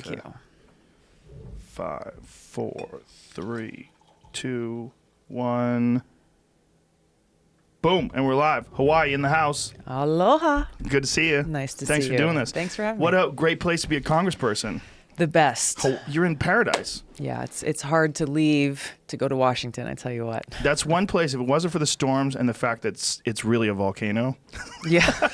Thank you. 5, 4, 3, 2, 1. Boom, and we're live. Hawaii in the house. Aloha. Good to see you. Nice to Thanks see for you. doing this. Thanks for having What me. a great place to be a congressperson. The best. You're in paradise. Yeah, it's hard to leave to go to Washington, I tell you what. That's one place, if it wasn't for the storms and the fact that it's really a volcano. Yeah.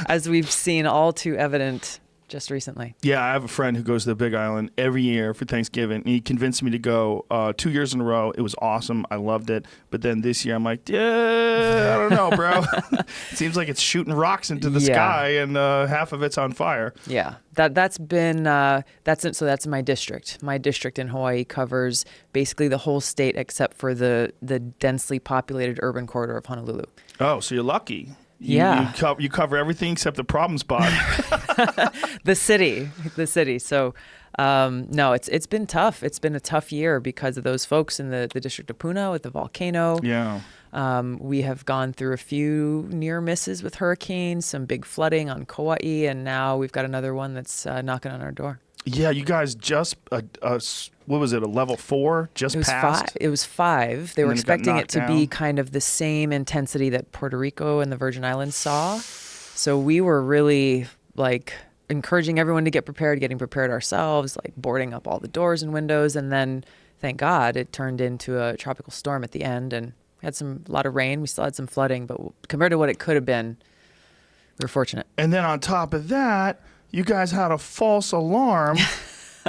As we've seen all too evident just recently. Yeah, I have a friend who goes to the Big Island every year for Thanksgiving. And he convinced me to go 2 years in a row. It was awesome. I loved it. But then this year I'm like, yeah, I don't know, bro. It seems like it's shooting rocks into the sky and half of it's on fire. Yeah, that's been that's it. So that's my district. My district in Hawaii covers basically the whole state except for the densely populated urban corridor of Honolulu. Oh, so you're lucky. Yeah. You cover everything except the problem spot. The city. So, no, it's been tough. It's been a tough year because of those folks in the District of Puna with the volcano. Yeah. We have gone through a few near misses with hurricanes, some big flooding on Kauai, and now we've got another one that's knocking on our door. Yeah, you guys just, what was it, a level 4 just passed? It was 5. They were expecting it to be down. kind of the same intensity that Puerto Rico and the Virgin Islands saw. So we were really like encouraging everyone to get prepared, getting prepared ourselves, like boarding up all the doors and windows. And then, thank God, it turned into a tropical storm at the end and had a lot of rain. We still had some flooding, but compared to what it could have been, we were fortunate. And then on top of that, you guys had a false alarm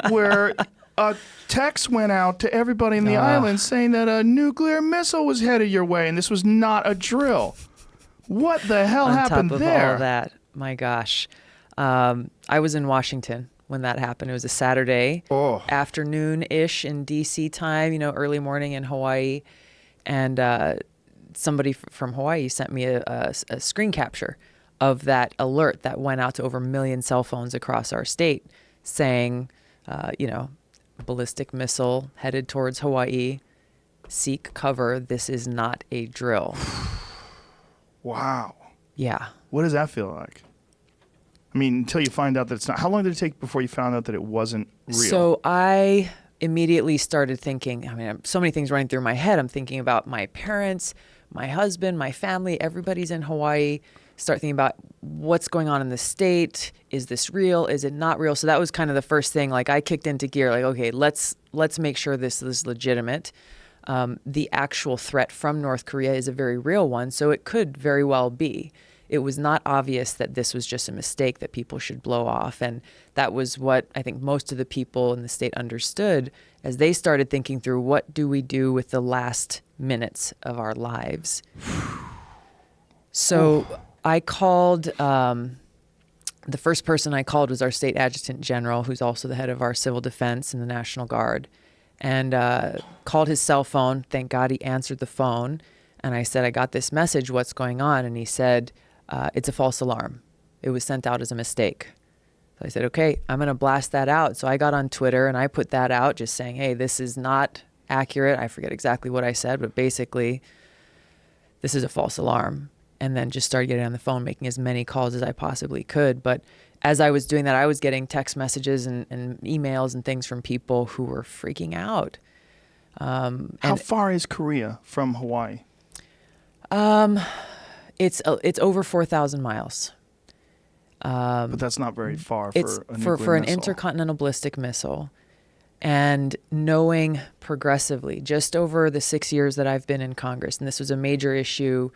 where a text went out to everybody in the island saying that a nuclear missile was headed your way, and this was not a drill. What the hell happened On top of there? all that, my gosh. I was in Washington when that happened. It was a Saturday afternoon-ish in D.C. time, early morning in Hawaii. And somebody from Hawaii sent me a screen capture of that alert that went out to over 1 million cell phones across our state saying, ballistic missile headed towards Hawaii. Seek cover. This is not a drill. Wow. Yeah. What does that feel like? I mean, until you find out that it's not. How long did it take before you found out that it wasn't real? So I immediately started thinking, so many things running through my head. I'm thinking about my parents, my husband, my family, everybody's in Hawaii. Start thinking about what's going on in the state. Is this real? Is it not real? So that was kind of the first thing. Like I kicked into gear. Like, okay, let's make sure this is legitimate. The actual threat from North Korea is a very real one, so it could very well be. It was not obvious that this was just a mistake that people should blow off, and that was what I think most of the people in the state understood as they started thinking through what do we do with the last minutes of our lives. So I called, the first person I called was our state adjutant general, who's also the head of our civil defense and the National Guard, and called his cell phone. Thank God he answered the phone. And I said, I got this message, what's going on? And he said, it's a false alarm. It was sent out as a mistake. So I said, okay, I'm going to blast that out. So I got on Twitter and I put that out just saying, hey, this is not accurate. I forget exactly what I said, but basically, this is a false alarm. And then just started getting on the phone, making as many calls as I possibly could. But as I was doing that, I was getting text messages and emails and things from people who were freaking out. How far is Korea from Hawaii? It's over 4,000 miles. But that's not very far for a nuclear for an missile. intercontinental ballistic missile. And knowing progressively, just over the 6 years that I've been in Congress, and this was a major issue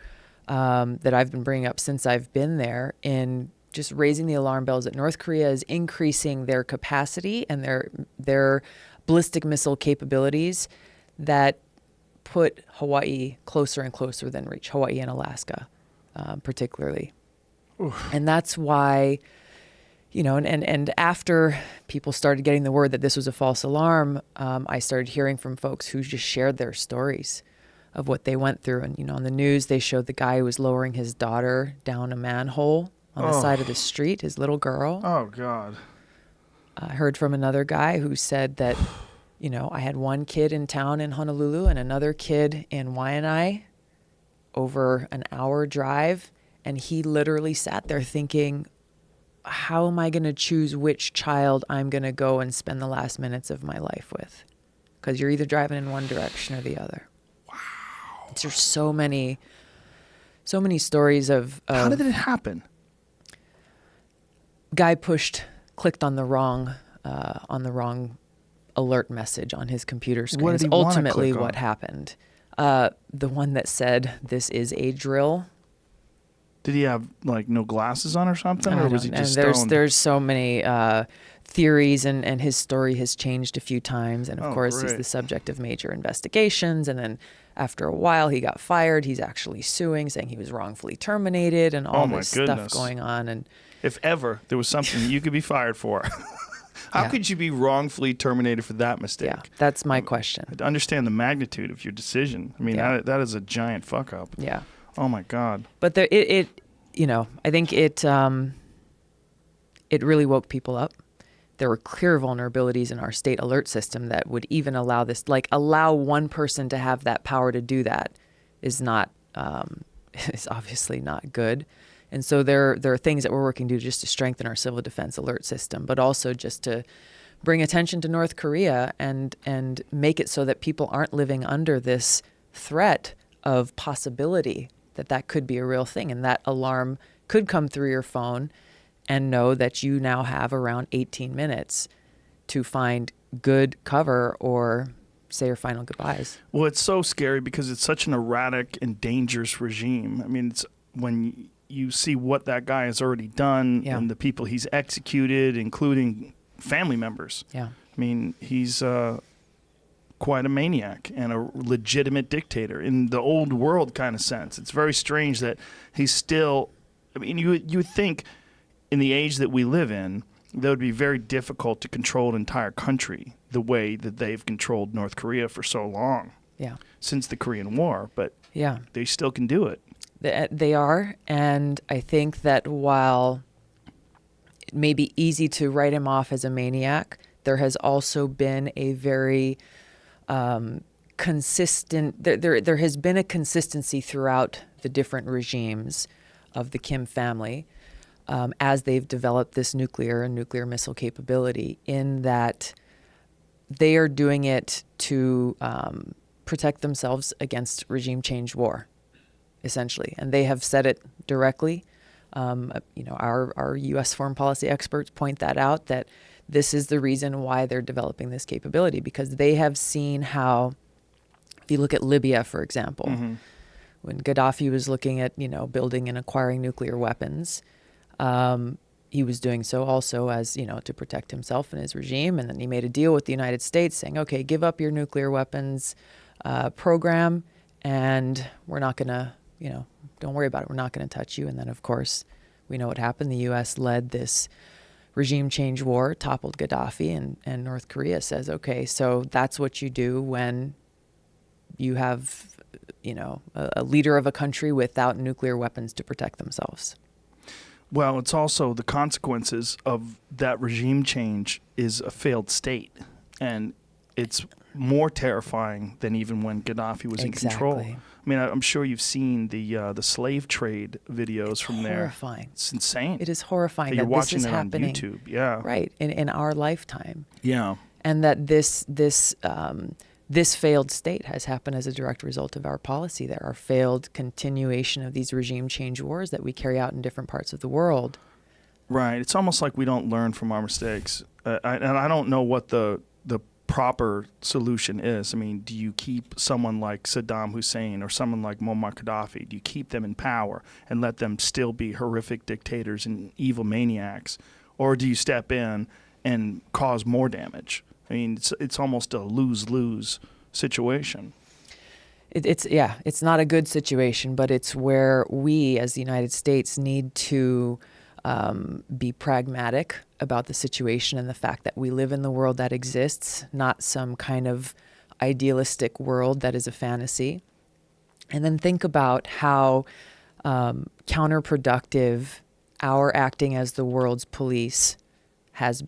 that I've been bringing up since I've been there, in just raising the alarm bells that North Korea is increasing their capacity and their ballistic missile capabilities that put Hawaii closer and closer within reach, Hawaii and Alaska particularly. Oof. And that's why, and after people started getting the word that this was a false alarm, I started hearing from folks who just shared their stories of what they went through. And, on the news, they showed the guy who was lowering his daughter down a manhole on the side of the street, his little girl. Oh, God. I heard from another guy who said that, I had one kid in town in Honolulu and another kid in Waianae over an hour drive. And he literally sat there thinking, how am I going to choose which child I'm going to go and spend the last minutes of my life with? Because you're either driving in one direction or the other. Wow. There's so many stories of How did it happen? Guy clicked on the wrong alert message on his computer screen. What did he ultimately wanna click what on? happened. The one that said, "This is a drill." Did he have like no glasses on or something, I or was he don't- just and stoned? there's so many theories, and his story has changed a few times, and of Oh, course he's great. the subject of major investigations, and then after a while he got fired. He's actually suing, saying he was wrongfully terminated, and all Oh, my this goodness. stuff going on. And If ever there was something you could be fired for, how Yeah. could you be wrongfully terminated for that mistake? yeah, that's my question. To understand the magnitude of your decision. I mean, Yeah. that is a giant fuck up. Yeah. Oh my God. But I think it really woke people up. There were clear vulnerabilities in our state alert system that would even allow allow one person to have that power to do that is obviously not good. And so there are things that we're working to do just to strengthen our civil defense alert system, but also just to bring attention to North Korea and make it so that people aren't living under this threat of possibility that could be a real thing, and that alarm could come through your phone and know that you now have around 18 minutes to find good cover or say your final goodbyes. Well, it's so scary because it's such an erratic and dangerous regime. I mean, it's when you see what that guy has already done Yeah. and the people he's executed, including family members. Yeah. I mean, he's quite a maniac and a legitimate dictator in the old world kind of sense. It's very strange that he's still. I mean, you would think in the age that we live in, that would be very difficult to control an entire country the way that they've controlled North Korea for so long Yeah. since the Korean War. But Yeah. they still can do it. They are. And I think that while it may be easy to write him off as a maniac, there has also been a very consistent, there has been a consistency throughout the different regimes of the Kim family as they've developed this nuclear and nuclear missile capability, in that they are doing it to protect themselves against regime change war, essentially. And they have said it directly. Our U.S. foreign policy experts point that out, that this is the reason why they're developing this capability, because they have seen how, if you look at Libya, for example, when Gaddafi was looking at, building and acquiring nuclear weapons, he was doing so also as, to protect himself and his regime. And then he made a deal with the United States saying, okay, give up your nuclear weapons program, and we're not going to, don't worry about it. We're not going to touch you. And then, of course, we know what happened. The U.S. led this regime change war, toppled Gaddafi, and North Korea says, okay, so that's what you do when you have, a leader of a country without nuclear weapons to protect themselves. Well, it's also the consequences of that regime change is a failed state. And it's more terrifying than even when Gaddafi was in control. Exactly. I mean, I'm sure you've seen the slave trade videos from there. Horrifying. It's insane. It is horrifying that that you're watching this is it on happening. YouTube. Yeah. Right, in our lifetime. Yeah. And that this failed state has happened as a direct result of our policy there, our failed continuation of these regime change wars that we carry out in different parts of the world. Right. It's almost like we don't learn from our mistakes. And I don't know what the proper solution is. I mean, do you keep someone like Saddam Hussein or someone like Muammar Gaddafi? Do you keep them in power and let them still be horrific dictators and evil maniacs? Or do you step in and cause more damage? I mean, it's almost a lose-lose situation. It's not a good situation, but it's where we as the United States need to be pragmatic about the situation and the fact that we live in the world that exists, not some kind of idealistic world that is a fantasy. And then think about how counterproductive our acting as the world's police has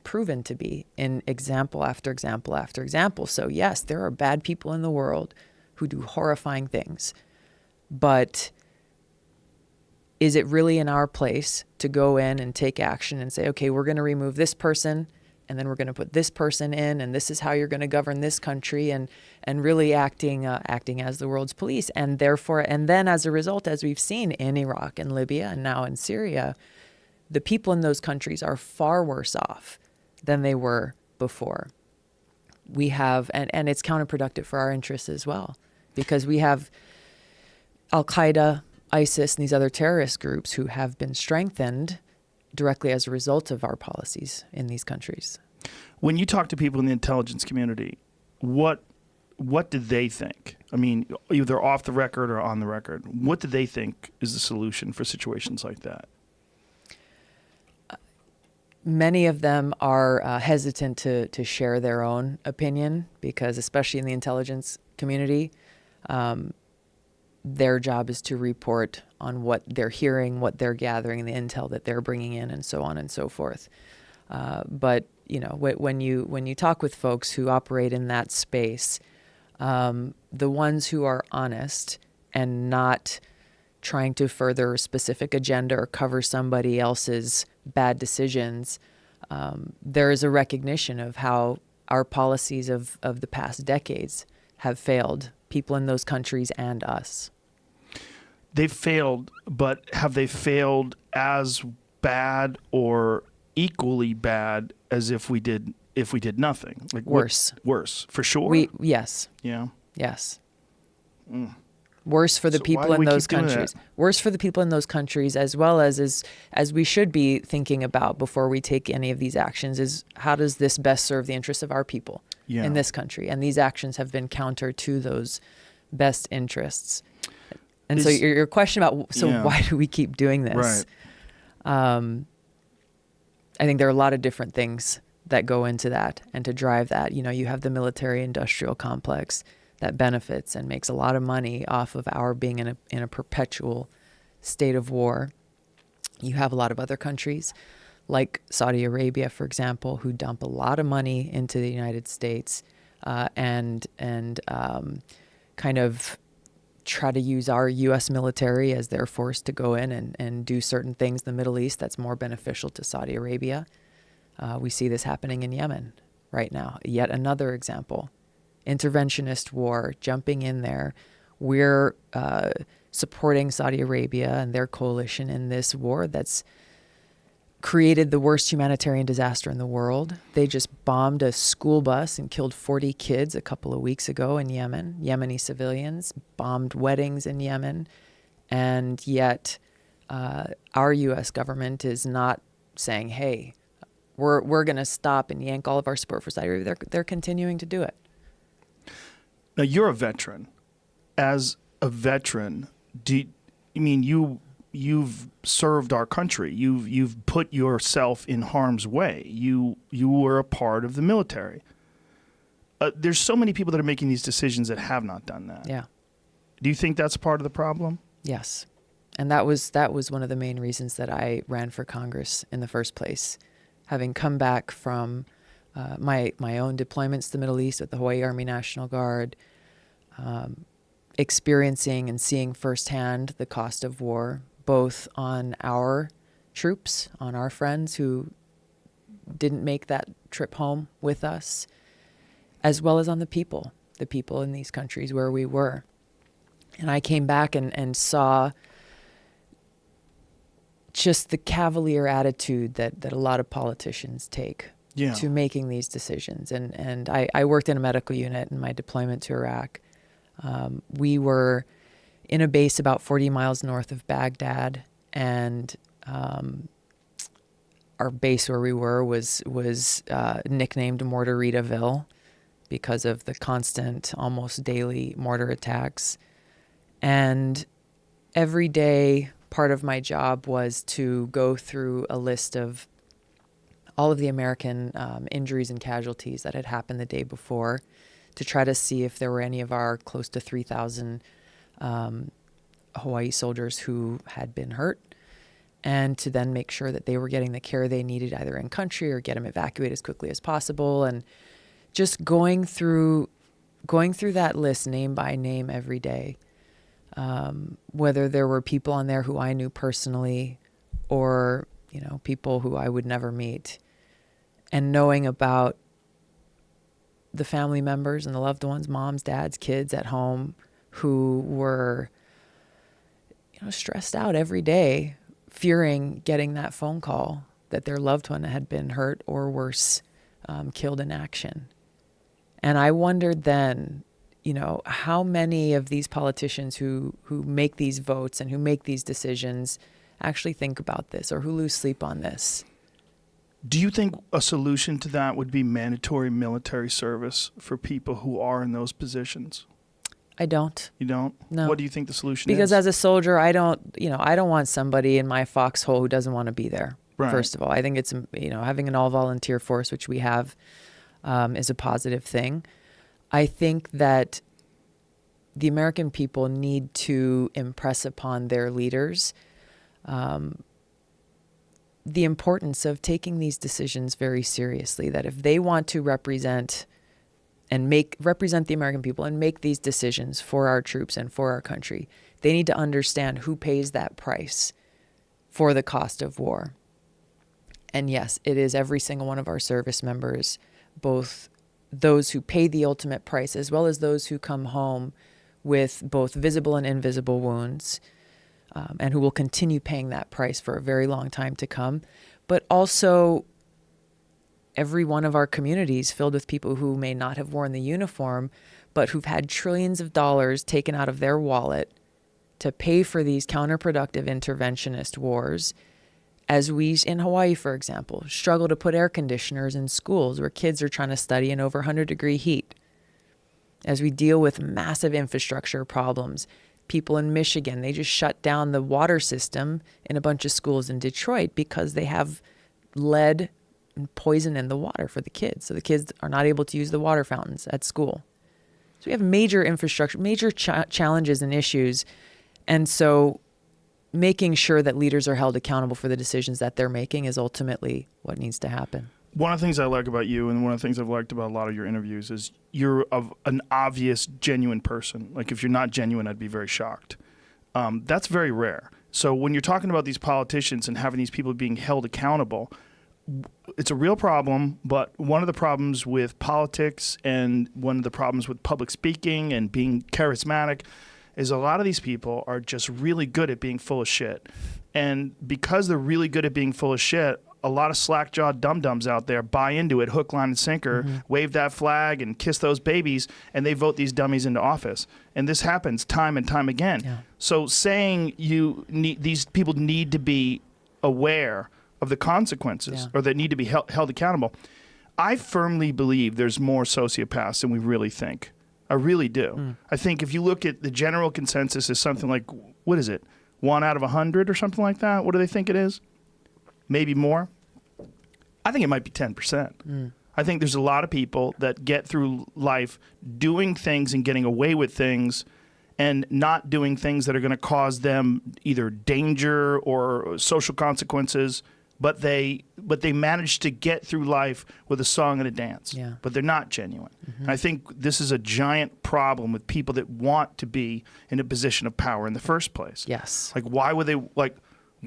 proven to be in example after example after example. So yes, there are bad people in the world who do horrifying things, but is it really in our place to go in and take action and say, okay, we're going to remove this person, and then we're going to put this person in, and this is how you're going to govern this country, and really acting as the world's police. And therefore, and then as a result, as we've seen in Iraq and Libya and now in Syria, the people in those countries are far worse off than they were before. We have, and it's counterproductive for our interests as well, because we have Al-Qaeda, ISIS, and these other terrorist groups who have been strengthened directly as a result of our policies in these countries. When you talk to people in the intelligence community, what do they think? I mean, either off the record or on the record. What do they think is the solution for situations like that? Many of them are hesitant to share their own opinion because, especially in the intelligence community, their job is to report on what they're hearing, what they're gathering, the intel that they're bringing in, and so on and so forth. But you know, when you talk with folks who operate in that space, the ones who are honest and not trying to further a specific agenda or cover somebody else's bad decisions, there is a recognition of how our policies of the past decades have failed people in those countries and us. They've failed, but have they failed as bad or equally bad as if we did nothing? Like worse. Worse, for sure? Yes. Yeah. Yes. Worse for the people in those countries. Worse for the people in those countries, as well as we should be thinking about before we take any of these actions, is how does this best serve the interests of our people in this country? And these actions have been counter to those best interests. And so your question about, why do we keep doing this? Right. I think there are a lot of different things that go into that and to drive that. You know, you have the military-industrial complex that benefits and makes a lot of money off of our being in a perpetual state of war. You have a lot of other countries like Saudi Arabia, for example, who dump a lot of money into the United States and kind of try to use our U.S. military as their force to go in and do certain things in the Middle East that's more beneficial to Saudi Arabia. We see this happening in Yemen right now. Yet another example. Interventionist war, jumping in there. We're supporting Saudi Arabia and their coalition in this war that's created the worst humanitarian disaster in the world. They just bombed a school bus and killed 40 kids a couple of weeks ago in Yemen. Yemeni civilians bombed weddings in Yemen. And yet our U.S. government is not saying, hey, we're going to stop and yank all of our support for Saudi Arabia. They're continuing to do it. Now, you're a veteran. As a veteran, you've served our country. You've put yourself in harm's way. You were a part of the military. There's so many people that are making these decisions that have not done that. Yeah. Do you think that's part of the problem? Yes. And that was one of the main reasons that I ran for Congress in the first place. Having come back from my own deployments to the Middle East with the Hawaii Army National Guard, experiencing and seeing firsthand the cost of war, both on our troops, on our friends who didn't make that trip home with us, as well as on the people in these countries where we were. And I came back and saw just the cavalier attitude that a lot of politicians take to making these decisions. And I worked in a medical unit in my deployment to Iraq. We were in a base about 40 miles north of Baghdad, and our base where we were was nicknamed Mortaritaville because of the constant, almost daily mortar attacks. And every day, part of my job was to go through a list of all of the American injuries and casualties that had happened the day before, to try to see if there were any of our close to 3,000 Hawaii soldiers who had been hurt, and to then make sure that they were getting the care they needed either in country or get them evacuated as quickly as possible. And just going through that list name by name every day whether there were people on there who I knew personally or, people who I would never meet, and knowing about the family members and the loved ones, moms, dads, kids at home who were, stressed out every day, fearing getting that phone call that their loved one had been hurt or worse, killed in action. And I wondered then, how many of these politicians who make these votes and who make these decisions actually think about this or who lose sleep on this. Do you think a solution to that would be mandatory military service for people who are in those positions? I don't. You don't? No. What do you think the solution is? Because as a soldier, I don't want somebody in my foxhole who doesn't want to be there. Right. First of all, I think it's, having an all-volunteer force, which we have, is a positive thing. I think that the American people need to impress upon their leaders the importance of taking these decisions very seriously, that if they want to represent the American people and make these decisions for our troops and for our country, they need to understand who pays that price for the cost of war. And yes, it is every single one of our service members, both those who pay the ultimate price as well as those who come home with both visible and invisible wounds, and who will continue paying that price for a very long time to come. But also every one of our communities filled with people who may not have worn the uniform, but who've had trillions of dollars taken out of their wallet to pay for these counterproductive interventionist wars. As we, in Hawaii, for example, struggle to put air conditioners in schools where kids are trying to study in over 100-degree heat. As we deal with massive infrastructure problems, people in Michigan, they just shut down the water system in a bunch of schools in Detroit because they have lead and poison in the water for the kids. So the kids are not able to use the water fountains at school. So we have major infrastructure, major challenges and issues. And so making sure that leaders are held accountable for the decisions that they're making is ultimately what needs to happen. One of the things I like about you, and one of the things I've liked about a lot of your interviews, is you're an obvious, genuine person. Like, if you're not genuine, I'd be very shocked. That's very rare. So when you're talking about these politicians and having these people being held accountable, it's a real problem, but one of the problems with politics and one of the problems with public speaking and being charismatic is a lot of these people are just really good at being full of shit. And because they're really good at being full of shit, a lot of slack-jawed dum-dums out there buy into it, hook, line, and sinker, wave that flag and kiss those babies, and they vote these dummies into office. And this happens time and time again. Yeah. So saying these people need to be aware of the consequences, or that need to be held accountable, I firmly believe there's more sociopaths than we really think. I really do. I think if you look at the general consensus is something like, what is it, 1 out of 100 or something like that? What do they think it is? Maybe more. I think it might be 10%. I think there's a lot of people that get through life doing things and getting away with things and not doing things that are going to cause them either danger or social consequences, but they manage to get through life with a song and a dance. Yeah. But they're not genuine. And I think this is a giant problem with people that want to be in a position of power in the first place. Yes. Like, why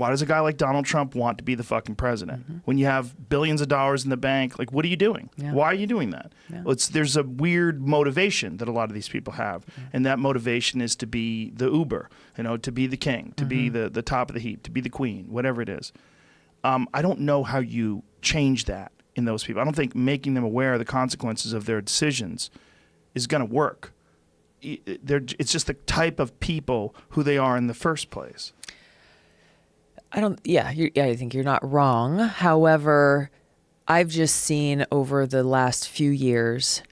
does a guy like Donald Trump want to be the fucking president? When you have billions of dollars in the bank, like, what are you doing? Yeah. Why are you doing that? Yeah. Well, there's a weird motivation that a lot of these people have. And that motivation is to be the Uber, to be the king, to be the top of the heap, to be the queen, whatever it is. I don't know how you change that in those people. I don't think making them aware of the consequences of their decisions is going to work. It's just the type of people who they are in the first place. I think you're not wrong. However, I've just seen over the last few years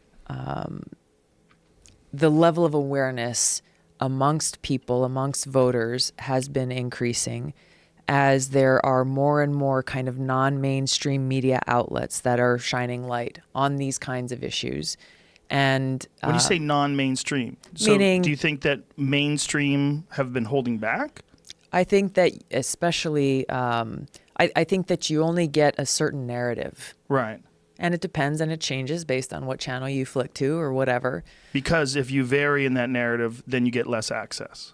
the level of awareness amongst people, amongst voters, has been increasing as there are more and more kind of non-mainstream media outlets that are shining light on these kinds of issues. And when you say non-mainstream, meaning, do you think that mainstream have been holding back? I think that especially, I think that you only get a certain narrative. Right. And it depends and it changes based on what channel you flick to or whatever. Because if you vary in that narrative, then you get less access.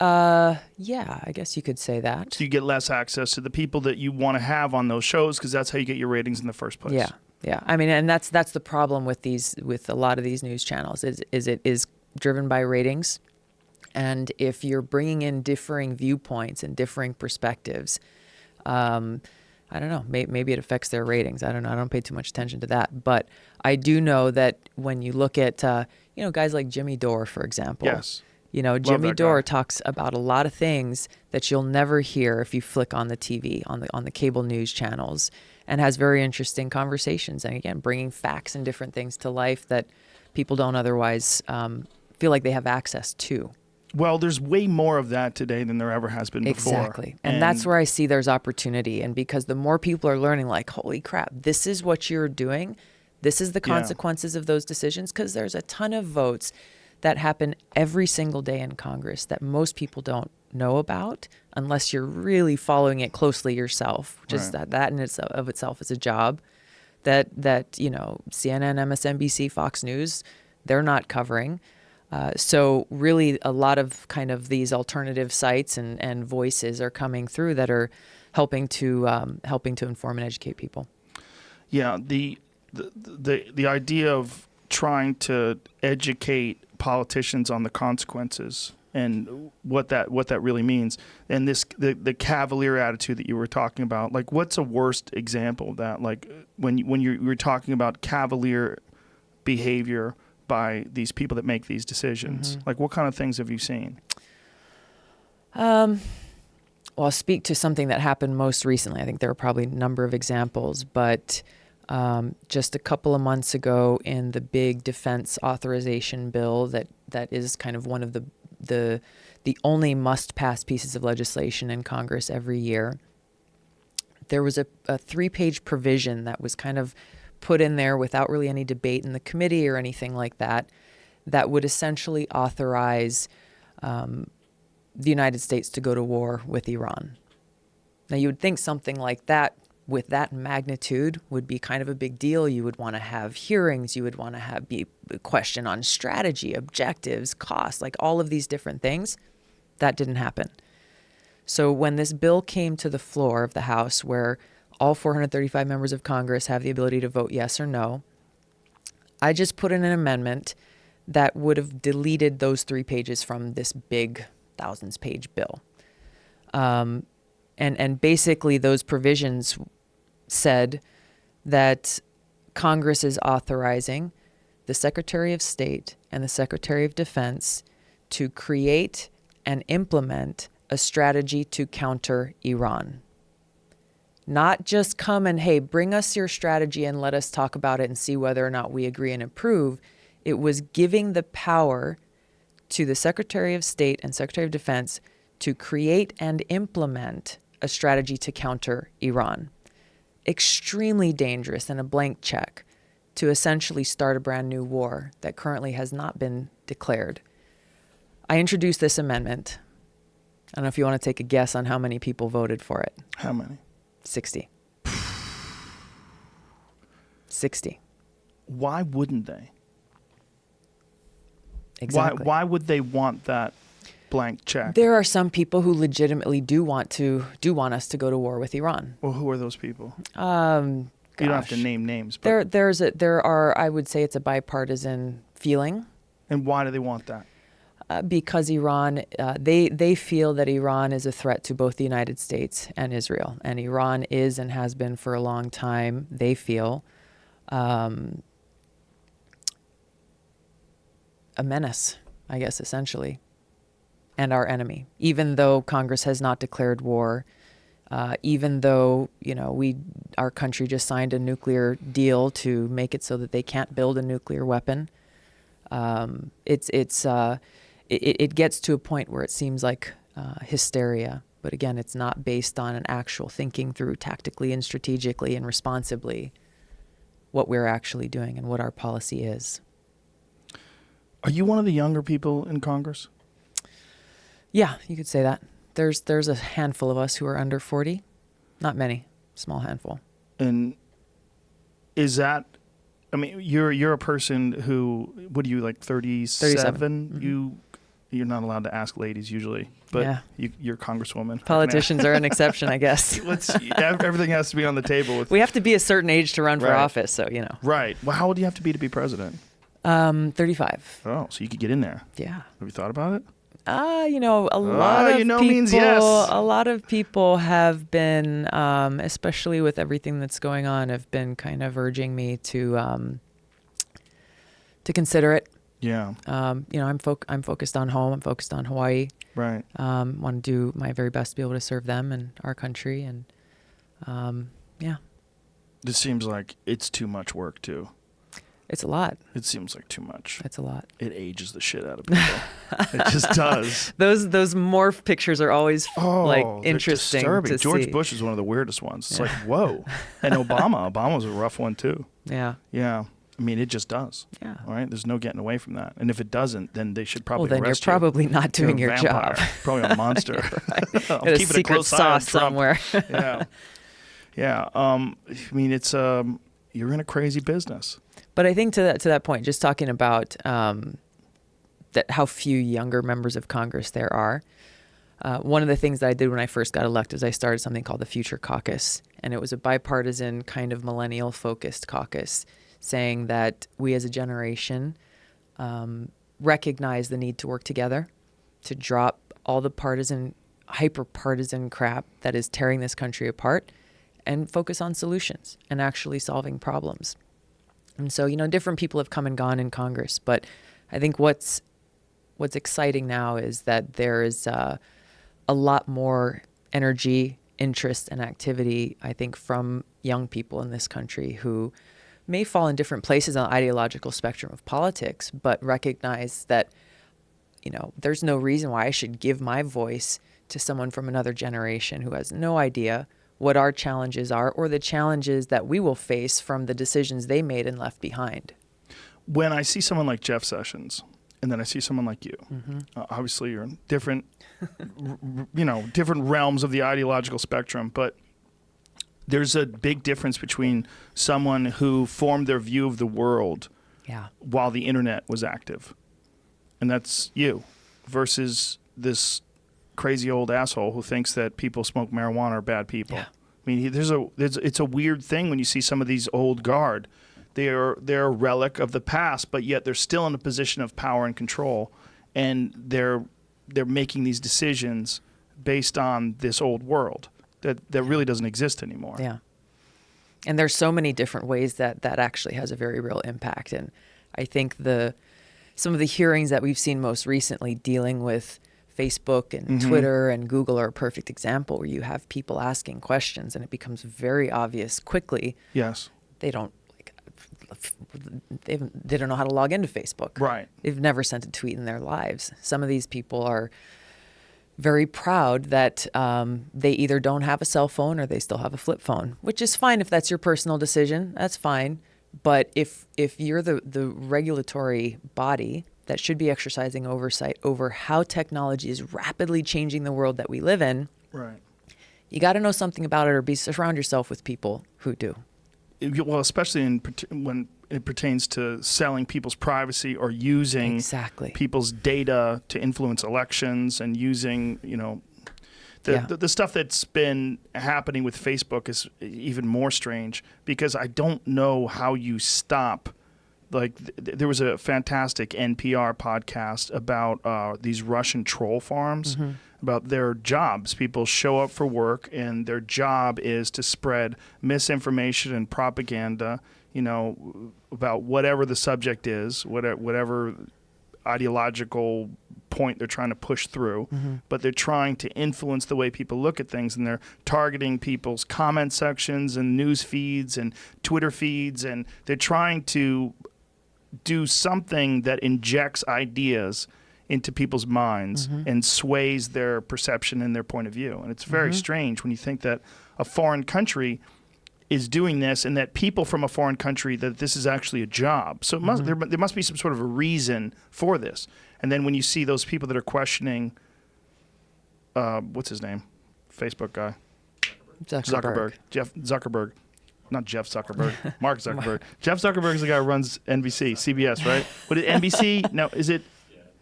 Yeah, I guess you could say that. So you get less access to the people that you want to have on those shows because that's how you get your ratings in the first place. Yeah, yeah. I mean, and that's the problem with a lot of these news channels is it is driven by ratings, and if you're bringing in differing viewpoints and differing perspectives, I don't know, maybe it affects their ratings. I don't know. I don't pay too much attention to that, but I do know that when you look at guys like Jimmy Dore, for example. Yes. Jimmy Dore talks about a lot of things that you'll never hear if you flick on the TV, on the cable news channels, and has very interesting conversations. And again, bringing facts and different things to life that people don't otherwise feel like they have access to. Well, there's way more of that today than there ever has been before. Exactly. And that's where I see there's opportunity. And because the more people are learning, like, holy crap, this is what you're doing. This is the consequences of those decisions, because there's a ton of votes that happen every single day in Congress that most people don't know about unless you're really following it closely yourself, which is that in itself is a job that CNN, MSNBC, Fox News, they're not covering. So really a lot of kind of these alternative sites and voices are coming through that are helping to inform and educate people. Yeah, the idea of trying to educate politicians on the consequences and what that really means, and the cavalier attitude that you were talking about, like what's a worst example of that? Like when you're talking about cavalier behavior by these people that make these decisions, like what kind of things have you seen? Well, I'll speak to something that happened most recently. I think there are probably a number of examples, but just a couple of months ago in the big defense authorization bill that is kind of one of the only must-pass pieces of legislation in Congress every year, there was a 3-page provision that was kind of put in there without really any debate in the committee or anything like that, that would essentially authorize the United States to go to war with Iran. Now, you would think something like that with that magnitude would be kind of a big deal. You would want to have hearings. You would want to be a question on strategy, objectives, costs, like all of these different things. That didn't happen. So when this bill came to the floor of the House, where all 435 members of Congress have the ability to vote yes or no, I just put in an amendment that would have deleted those 3 pages from this big thousands-page bill. And basically those provisions said that Congress is authorizing the Secretary of State and the Secretary of Defense to create and implement a strategy to counter Iran. Not just come and, hey, bring us your strategy and let us talk about it and see whether or not we agree and approve. It was giving the power to the Secretary of State and Secretary of Defense to create and implement a strategy to counter Iran. Extremely dangerous and a blank check to essentially start a brand new war that currently has not been declared. I introduced this amendment. I don't know if you want to take a guess on how many people voted for it. How many? 60. 60. Why wouldn't they? Exactly. Why would they want that blank check? There are some people who legitimately do want us to go to war with Iran. Well, who are those people? You don't have to name names. But there are. I would say it's a bipartisan feeling. And why do they want that? Because Iran, they feel that Iran is a threat to both the United States and Israel, and Iran is and has been for a long time. They feel a menace, I guess, essentially, and our enemy. Even though Congress has not declared war, even though our country just signed a nuclear deal to make it so that they can't build a nuclear weapon, it gets to a point where it seems like hysteria. But again, it's not based on an actual thinking through tactically and strategically and responsibly what we're actually doing and what our policy is. Are you one of the younger people in Congress? Yeah, you could say that. There's a handful of us who are under 40. Not many, small handful. And is that, I mean, you're a person who, what are you, like 37? Mm-hmm. You you're not allowed to ask ladies usually, but you're a congresswoman. Politicians are an exception, I guess. Everything has to be on the table. We have to be a certain age to run for office, so you know. Right. Well, how old do you have to be president? 35. Oh, so you could get in there. Yeah. Have you thought about it? A lot of people. Means yes. A lot of people have been, especially with everything that's going on, have been kind of urging me to consider it. Yeah. I'm focused on home. I'm focused on Hawaii. Right. Want to do my very best to be able to serve them and our country, and This seems like it's too much work too. It's a lot. It seems like too much. It's a lot. It ages the shit out of people. It just does. Those morph pictures are always interesting disturbing. to George see. Bush is one of the weirdest ones. It's like, whoa. And Obama was a rough one too. Yeah. Yeah. I mean, it just does. Yeah. All right. There's no getting away from that. And if it doesn't, then they should probably then arrest you're probably not doing You're your a vampire. job. Probably a monster. Got a secret sauce somewhere. Yeah. Yeah. I mean, it's you're in a crazy business. But I think to that point, just talking about that how few younger members of Congress there are. One of the things that I did when I first got elected is I started something called the Future Caucus, and it was a bipartisan kind of millennial-focused caucus, saying that we as a generation recognize the need to work together, to drop all the hyper-partisan crap that is tearing this country apart, and focus on solutions and actually solving problems. And so, different people have come and gone in Congress, but I think what's exciting now is that there is a lot more energy, interest, and activity, I think, from young people in this country who may fall in different places on the ideological spectrum of politics, but recognize that, there's no reason why I should give my voice to someone from another generation who has no idea what our challenges are or the challenges that we will face from the decisions they made and left behind. When I see someone like Jeff Sessions, and then I see someone like you, obviously you're in different, different realms of the ideological spectrum, but there's a big difference between someone who formed their view of the world while the internet was active, and that's you, versus this crazy old asshole who thinks that people smoke marijuana are bad people. Yeah. I mean, it's a weird thing when you see some of these old guard. They're a relic of the past, but yet they're still in a position of power and control, and they're making these decisions based on this old world that really doesn't exist anymore. Yeah. And there's so many different ways that actually has a very real impact. And I think some of the hearings that we've seen most recently dealing with Facebook and Twitter and Google are a perfect example where you have people asking questions and it becomes very obvious quickly. Yes. They don't know how to log into Facebook. Right. They've never sent a tweet in their lives. Some of these people are very proud that they either don't have a cell phone or they still have a flip phone, which is fine if that's your personal decision. That's fine. But if you're the regulatory body that should be exercising oversight over how technology is rapidly changing the world that we live in, right, you got to know something about it or surround yourself with people who do. Well, especially when it pertains to selling people's privacy or using people's data to influence elections and using, the stuff that's been happening with Facebook is even more strange because I don't know how you stop. Like there was a fantastic NPR podcast about these Russian troll farms, about their jobs. People show up for work and their job is to spread misinformation and propaganda, about whatever the subject is, whatever ideological point they're trying to push through, but they're trying to influence the way people look at things, and they're targeting people's comment sections and news feeds and Twitter feeds, and they're trying to do something that injects ideas into people's minds and sways their perception and their point of view. And it's very strange when you think that a foreign country is doing this and that people from a foreign country, that this is actually a job. So it there must be some sort of a reason for this. And then when you see those people that are questioning, what's his name? Facebook guy. Zuckerberg. Jeff Zuckerberg. Not Jeff Zuckerberg. Mark Zuckerberg. Jeff Zuckerberg is the guy who runs NBC, CBS, right? What is NBC? No, is it?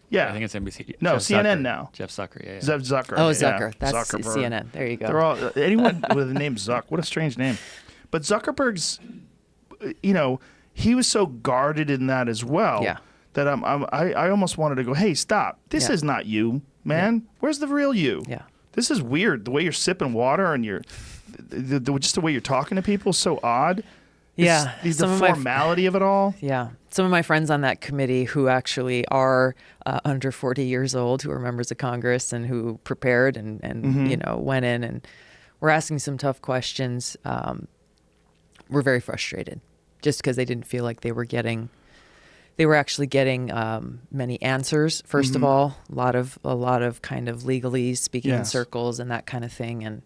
Yeah. I think it's NBC. No, Jeff CNN Zucker. now. Jeff Zucker. Yeah. Zev Zucker. Oh, yeah. Zucker. That's Zuckerberg. CNN. There you go. They're all anyone with the name Zuck. What a strange name. But Zuckerberg's, he was so guarded in that as well. Yeah. That I almost wanted to go, hey, stop. This Yeah. is not you, man. Yeah. Where's the real you? Yeah. This is weird. The way you're sipping water and just the way you're talking to people is so odd. Yeah. The Some of my formality of it all. Yeah. Some of my friends on that committee who actually are under 40 years old, who are members of Congress and who prepared and went in and were asking some tough questions, were very frustrated just because they didn't feel like they were actually getting many answers. First of all, a lot of kind of legalese, speaking in Yes. circles and that kind of thing. And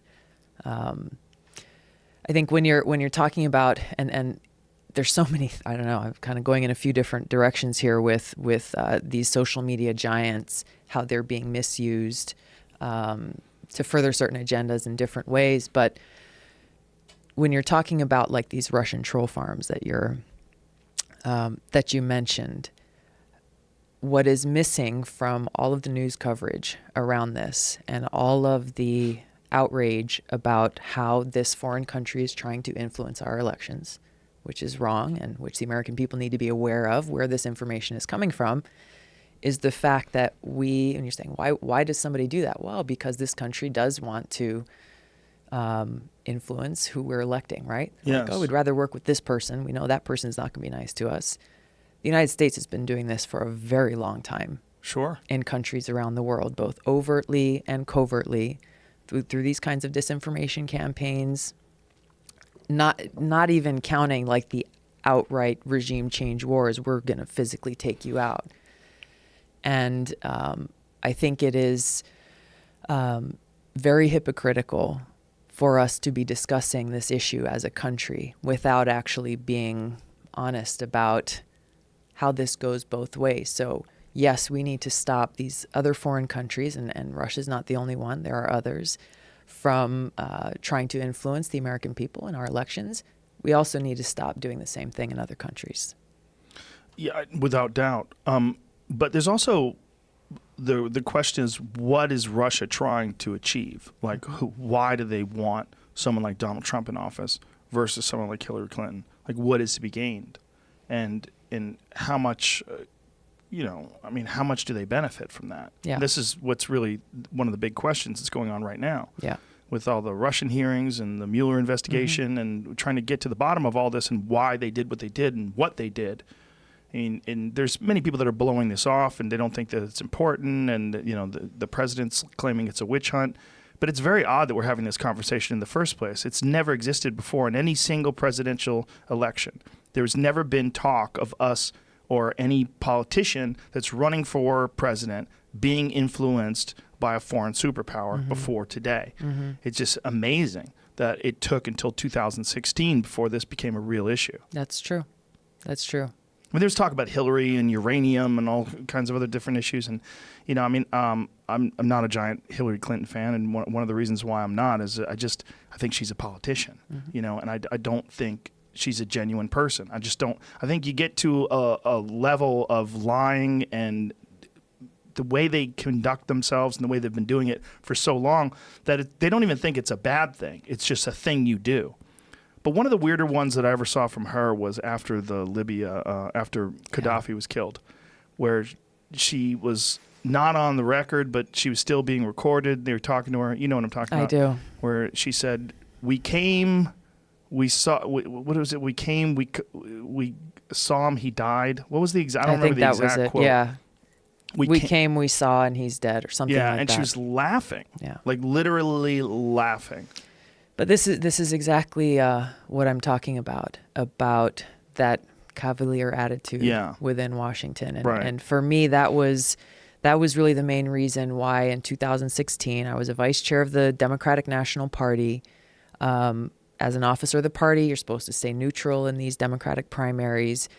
I think when you're talking about and there's so many, I don't know, I'm kind of going in a few different directions here with these social media giants, how they're being misused to further certain agendas in different ways. But when you're talking about like these Russian troll farms that you mentioned, what is missing from all of the news coverage around this and all of the outrage about how this foreign country is trying to influence our elections, which is wrong and which the American people need to be aware of where this information is coming from, is the fact that and you're saying, why does somebody do that? Well, because this country does want to influence who we're electing, right? Yes. Like, we'd rather work with this person. We know that person's not going to be nice to us. The United States has been doing this for a very long time. Sure. In countries around the world, both overtly and covertly, through these kinds of disinformation campaigns, not even counting like the outright regime change wars, we're going to physically take you out. And I think it is very hypocritical for us to be discussing this issue as a country without actually being honest about how this goes both ways. So yes, we need to stop these other foreign countries, and Russia's not the only one, there are others, from trying to influence the American people in our elections. We also need to stop doing the same thing in other countries. Yeah, without doubt. But there's also the question is, what is Russia trying to achieve? Like, why do they want someone like Donald Trump in office versus someone like Hillary Clinton? Like, what is to be gained? And how much, how much do they benefit from that? Yeah. This is what's really one of the big questions that's going on right now. Yeah. With all the Russian hearings and the Mueller investigation and trying to get to the bottom of all this and why they did what they did and what they did. And there's many people that are blowing this off and they don't think that it's important, and the president's claiming it's a witch hunt. But it's very odd that we're having this conversation in the first place. It's never existed before in any single presidential election. There's never been talk of us or any politician that's running for president being influenced by a foreign superpower before today. It's just amazing that it took until 2016 before this became a real issue. That's true. That's true. I mean, there's talk about Hillary and uranium and all kinds of other different issues. And, I'm not a giant Hillary Clinton fan. And one of the reasons why I'm not is I think she's a politician, and I don't think she's a genuine person. I just don't. I think you get to a level of lying and the way they conduct themselves and the way they've been doing it for so long that they don't even think it's a bad thing. It's just a thing you do. But one of the weirder ones that I ever saw from her was after the Libya, after Gaddafi was killed, where she was not on the record, but she was still being recorded. They were talking to her. You know what I'm talking about? I do. Where she said, we came, we saw, what was it? We came, we saw him, he died. What was the exact, I don't remember the exact was it. quote. Yeah. We came, we saw, and he's dead, or something like that. Yeah, and she was laughing. Yeah. Like literally laughing. But this is exactly what I'm talking about that cavalier attitude within Washington. And, Right. and for me, that was really the main reason why in 2016 I was a vice chair of the Democratic National Party. As an officer of the party, you're supposed to stay neutral in these Democratic primaries.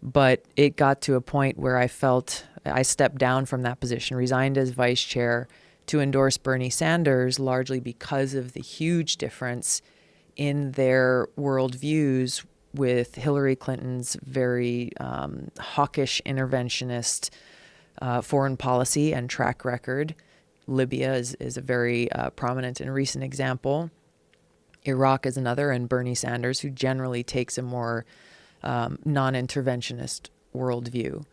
But it got to a point where I felt I stepped down from that position, resigned as vice chair to endorse Bernie Sanders, largely because of the huge difference in their worldviews with Hillary Clinton's very hawkish interventionist foreign policy and track record. Libya is a very prominent and recent example. Iraq is another, and Bernie Sanders, who generally takes a more non-interventionist worldview.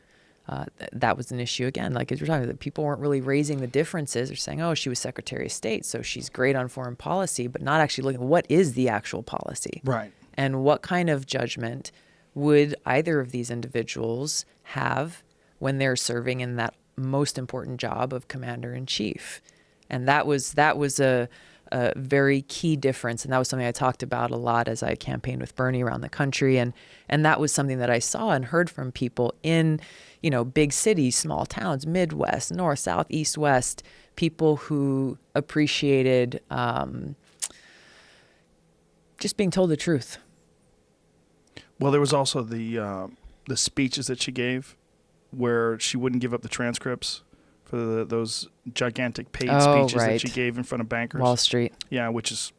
That was an issue again, like as you're talking about, people weren't really raising the differences. They're saying, oh, she was Secretary of State, so she's great on foreign policy, but not actually looking at what is the actual policy. Right. And what kind of judgment would either of these individuals have when they're serving in that most important job of commander-in-chief? And that was a very key difference. And that was something I talked about a lot as I campaigned with Bernie around the country. And that was something that I saw and heard from people in, big cities, small towns, Midwest, North, South, East, West, people who appreciated just being told the truth. Well, there was also the speeches that she gave where she wouldn't give up the transcripts for those gigantic paid speeches that she gave in front of bankers. Wall Street. Yeah, which is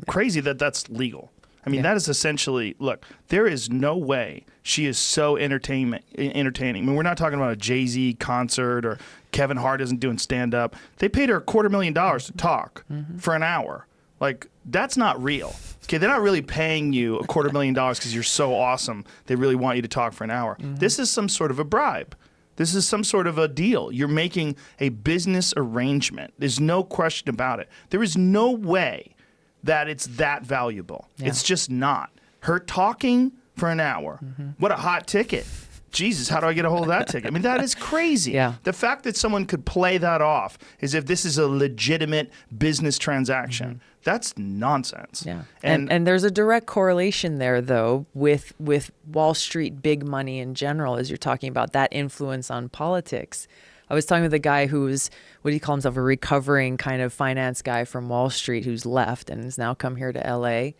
crazy that that's legal. I mean, that is essentially, look, there is no way she is so entertaining. I mean, we're not talking about a Jay-Z concert or Kevin Hart isn't doing stand-up. They paid her $250,000 to talk for an hour. Like, that's not real. Okay, they're not really paying you $250,000 because you're so awesome. They really want you to talk for an hour. This is some sort of a bribe. This is some sort of a deal. You're making a business arrangement. There's no question about it. There is no way that it's that valuable. Yeah. It's just not. Her talking for an hour. What a hot ticket. Jesus, how do I get a hold of that ticket? I mean, that is crazy. Yeah. The fact that someone could play that off as if this is a legitimate business transaction, that's nonsense. Yeah. And there's a direct correlation there, though, with Wall Street big money in general, as you're talking about that influence on politics. I was talking with a guy who's, what do you call himself, a recovering kind of finance guy from Wall Street who's left and has now come here to LA.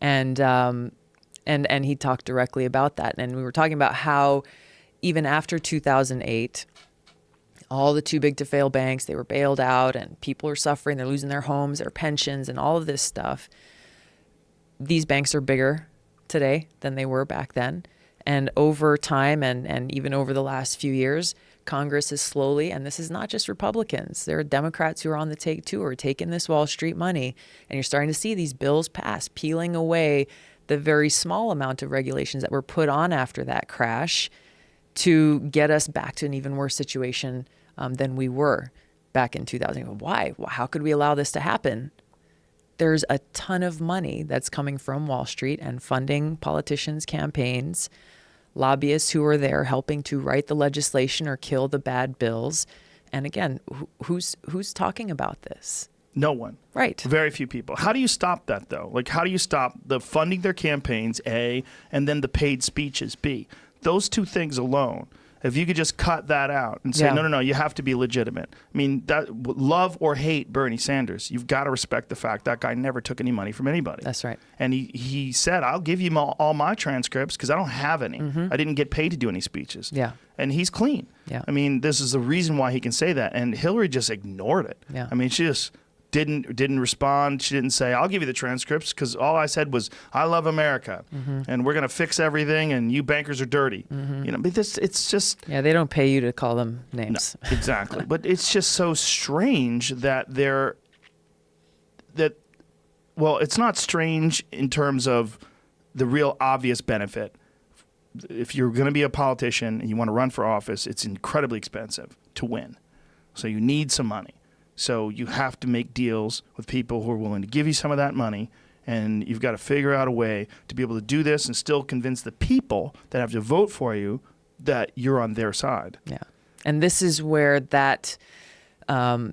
And he talked directly about that. And we were talking about how even after 2008, all the too big to fail banks, they were bailed out and people are suffering. They're losing their homes, their pensions, and all of this stuff. These banks are bigger today than they were back then. And over time and even over the last few years, Congress is slowly, and this is not just Republicans, there are Democrats who are on the take too, who are taking this Wall Street money. And you're starting to see these bills pass, peeling away the very small amount of regulations that were put on after that crash to get us back to an even worse situation than we were back in 2000. Why? How could we allow this to happen? There's a ton of money that's coming from Wall Street and funding politicians' campaigns, lobbyists who are there helping to write the legislation or kill the bad bills. And again, who's talking about this? No one. Right. Very few people. How do you stop that, though? Like, how do you stop the funding their campaigns, A, and then the paid speeches, B? Those two things alone, if you could just cut that out and say, no, you have to be legitimate. I mean, that love or hate Bernie Sanders, you've got to respect the fact that guy never took any money from anybody. That's right. And he said, I'll give you all my transcripts because I don't have any. I didn't get paid to do any speeches. Yeah. And he's clean. Yeah. I mean, this is the reason why he can say that. And Hillary just ignored it. Yeah. I mean, she just didn't respond. She didn't say, I'll give you the transcripts, because all I said was, I love America and we're going to fix everything and you bankers are dirty. But it's just... Yeah, they don't pay you to call them names. No, exactly. But it's just so strange that it's not strange in terms of the real obvious benefit. If you're going to be a politician and you want to run for office, it's incredibly expensive to win. So you need some money. So you have to make deals with people who are willing to give you some of that money, and you've got to figure out a way to be able to do this and still convince the people that have to vote for you that you're on their side. Yeah. And this is where that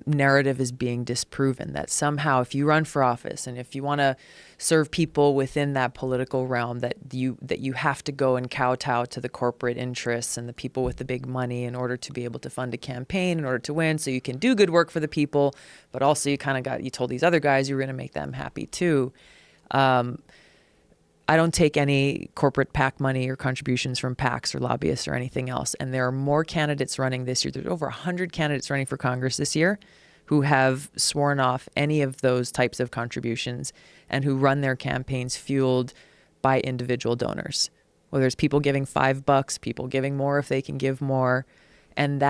narrative is being disproven, that somehow if you run for office and if you want to serve people within that political realm, that you have to go and kowtow to the corporate interests and the people with the big money in order to be able to fund a campaign, in order to win, so you can do good work for the people, but also you told these other guys you were going to make them happy too. I don't take any corporate PAC money or contributions from PACs or lobbyists or anything else. And there are more candidates running this year. There's over 100 candidates running for Congress this year who have sworn off any of those types of contributions and who run their campaigns fueled by individual donors. Whether it's people giving $5, people giving more if they can give more. and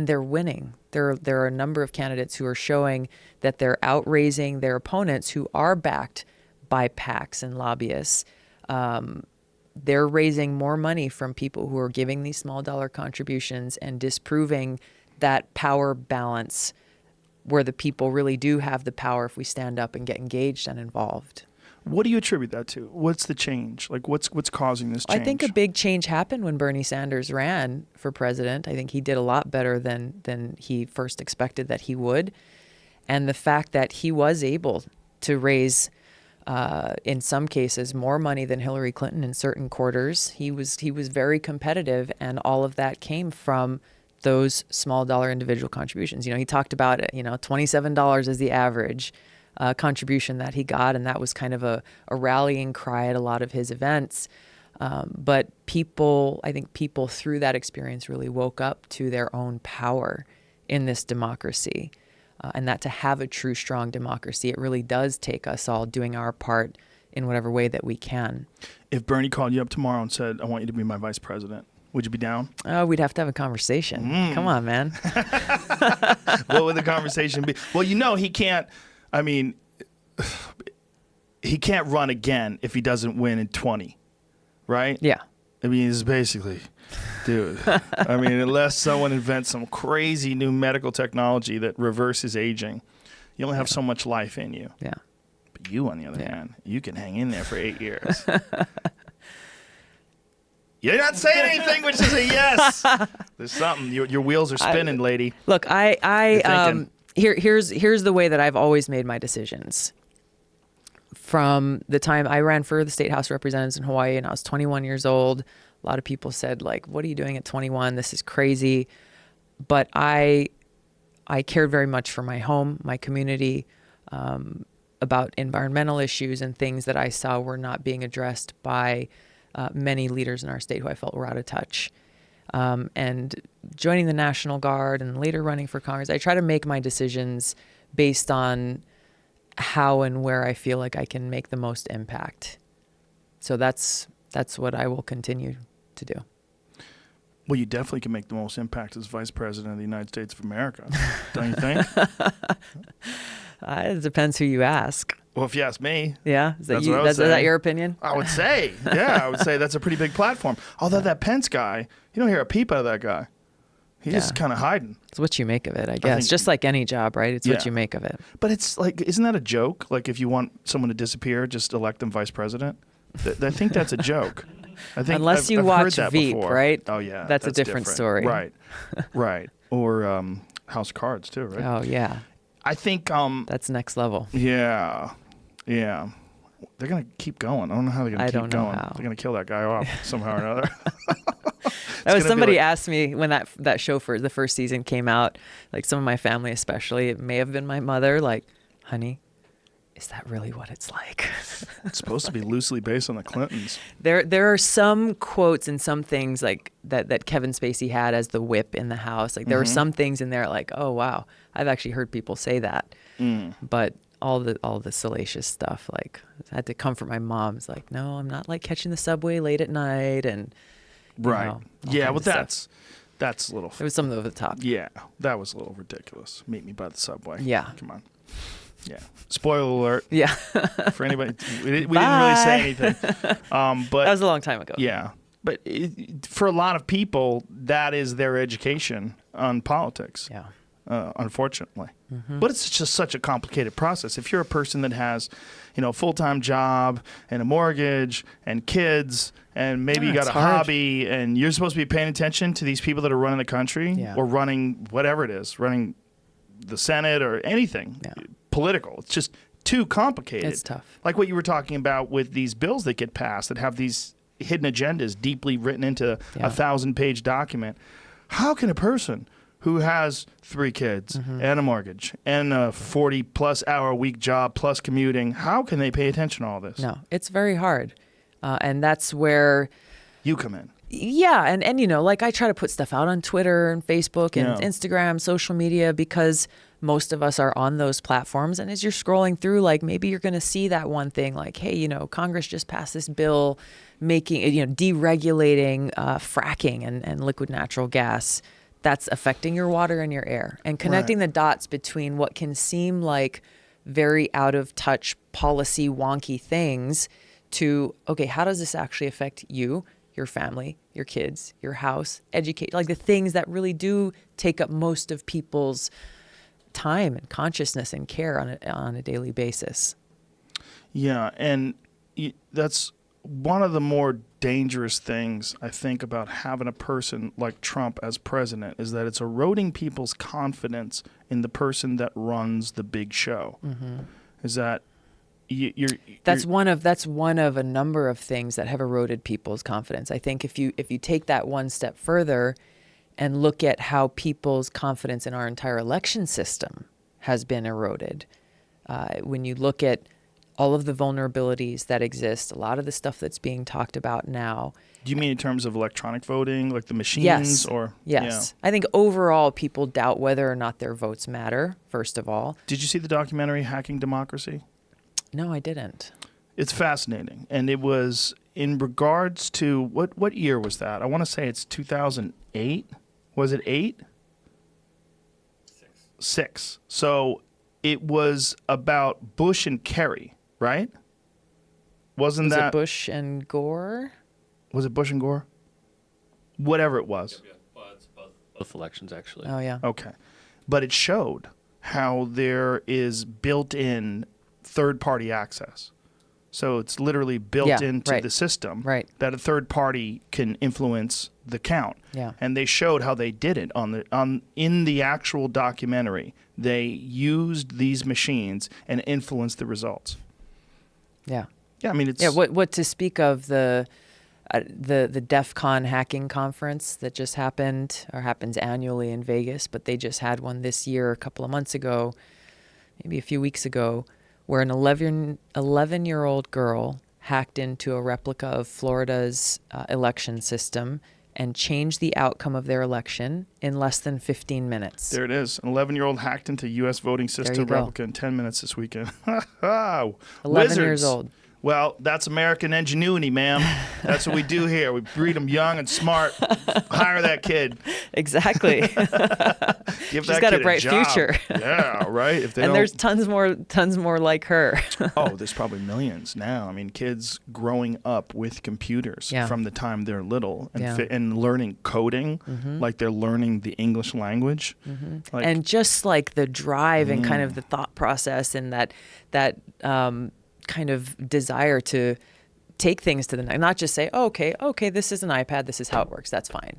they're winning. There are a number of candidates who are showing that they're outraising their opponents who are backed by PACs and lobbyists. They're raising more money from people who are giving these small dollar contributions and disproving that power balance where the people really do have the power if we stand up and get engaged and involved. What do you attribute that to? What's the change? Like, what's causing this change? I think a big change happened when Bernie Sanders ran for president. I think he did a lot better than he first expected that he would. And the fact that he was able to raise, in some cases, more money than Hillary Clinton in certain quarters. He was very competitive, and all of that came from those small dollar individual contributions. He talked about it, $27 is the average contribution that he got, and that was kind of a rallying cry at a lot of his events. But I think people through that experience really woke up to their own power in this democracy. And that to have a true, strong democracy, it really does take us all doing our part in whatever way that we can. If Bernie called you up tomorrow and said, I want you to be my vice president, would you be down? We'd have to have a conversation. Come on, man. What would the conversation be? Well, he can't. I mean, he can't run again if he doesn't win in 20, right? Yeah. I mean, it's basically, dude. I mean, unless someone invents some crazy new medical technology that reverses aging, you only have so much life in you. Yeah. But you, on the other hand, you can hang in there for 8 years. You're not saying anything, which is a yes. There's something. Your wheels are spinning, lady. Look, here's the way that I've always made my decisions. From the time I ran for the State House of Representatives in Hawaii and I was 21 years old, a lot of people said, like, what are you doing at 21? This is crazy. But I cared very much for my home, my community, about environmental issues and things that I saw were not being addressed by many leaders in our state who I felt were out of touch. And joining the National Guard and later running for Congress, I try to make my decisions based on how and where I feel like I can make the most impact. So that's what I will continue to do. Well, you definitely can make the most impact as Vice President of the United States of America, don't you think? It depends who you ask. Well, if you ask me. Yeah? Is that your opinion? I would say. Yeah, I would say that's a pretty big platform. Although that Pence guy, you don't hear a peep out of that guy. He's just kind of hiding. It's what you make of it, I guess. Just like any job, right? It's what you make of it. But it's like, isn't that a joke? Like, if you want someone to disappear, just elect them vice president? I think that's a joke. Unless you watch Veep, before. Right? Oh, yeah. That's a different story. Right. Right. Or House of Cards, too, right? Oh, yeah. I think... that's next level. Yeah. Yeah. They're going to keep going. I don't know how they're going to keep going. How. They're going to kill that guy off somehow or another. Somebody asked me when that show for the first season came out, like some of my family especially, it may have been my mother, like, honey, is that really what it's like? It's supposed to be loosely based on the Clintons. There are some quotes and some things like that Kevin Spacey had as the whip in the house. Like there were some things in there like, oh wow, I've actually heard people say that. But all the salacious stuff, like I had to comfort my mom. It's like, no, I'm not like catching the subway late at night and right. Yeah, well that's a little. It was something over the top. Yeah, that was a little ridiculous. Meet me by the subway. Yeah. Come on. Yeah. Spoiler alert. Yeah. For anybody, we didn't really say anything. But that was a long time ago. Yeah. But for a lot of people, that is their education on politics. Yeah. Unfortunately. But it's just such a complicated process. If you're a person that has, a full-time job and a mortgage and kids and maybe you got a hobby and you're supposed to be paying attention to these people that are running the country or running whatever it is, running the Senate or anything political. It's just too complicated. It's tough. Like what you were talking about with these bills that get passed that have these hidden agendas deeply written into a 1,000-page document. How can a person who has 3 kids and a mortgage and a 40-plus hour a week job plus commuting, how can they pay attention to all this? No, it's very hard. And that's where you come in. Yeah. And like I try to put stuff out on Twitter and Facebook and Instagram, social media, because most of us are on those platforms. And as you're scrolling through, like maybe you're going to see that one thing like, hey, Congress just passed this bill making, deregulating fracking and liquid natural gas that's affecting your water and your air, and connecting the dots between what can seem like very out of touch policy wonky things to, okay, how does this actually affect you, your family, your kids, your house, educate, like the things that really do take up most of people's time and consciousness and care on a daily basis. Yeah, and that's one of the more dangerous things I think about having a person like Trump as president, is that it's eroding people's confidence in the person that runs the big show. Mm-hmm. Is that that's one of a number of things that have eroded people's confidence. I think if you take that one step further and look at how people's confidence in our entire election system has been eroded, when you look at all of the vulnerabilities that exist, a lot of the stuff that's being talked about now. Do you mean in terms of electronic voting, like the machines? Yes. Or yes. Yeah. I think overall people doubt whether or not their votes matter, first of all. Did you see the documentary Hacking Democracy? No, I didn't. It's fascinating. And it was in regards to, what year was that? I want to say it's 2008. Was it 8? 6. So it was about Bush and Kerry, right? Was it Bush and Gore? Was it Bush and Gore? Whatever it was. Yeah. Well, it's both elections, actually. Oh, yeah. Okay. But it showed how there is built-in third-party access. So it's literally built into the system that a third party can influence the count. Yeah. And they showed how they did it in the actual documentary. They used these machines and influenced the results. Yeah. Yeah, I mean it's what to speak of the DEF CON hacking conference that just happened, or happens annually in Vegas, but they just had one this year a couple of months ago, maybe a few weeks ago, where an 11-year-old girl hacked into a replica of Florida's election system and changed the outcome of their election in less than 15 minutes. There it is. An 11-year-old hacked into U.S. voting system replica in 10 minutes this weekend. 11 Wizards. Years old. Well, that's American ingenuity, ma'am. That's what we do here. We breed them young and smart. Hire that kid. Exactly. She's got a bright future. Yeah, right. There's tons more like her. Oh, there's probably millions now. I mean, kids growing up with computers from the time they're little and learning coding, like they're learning the English language. Mm-hmm. And just like the drive and kind of the thought process and that kind of desire to take things to the next, not just say, oh, okay, this is an iPad, this is how it works, that's fine.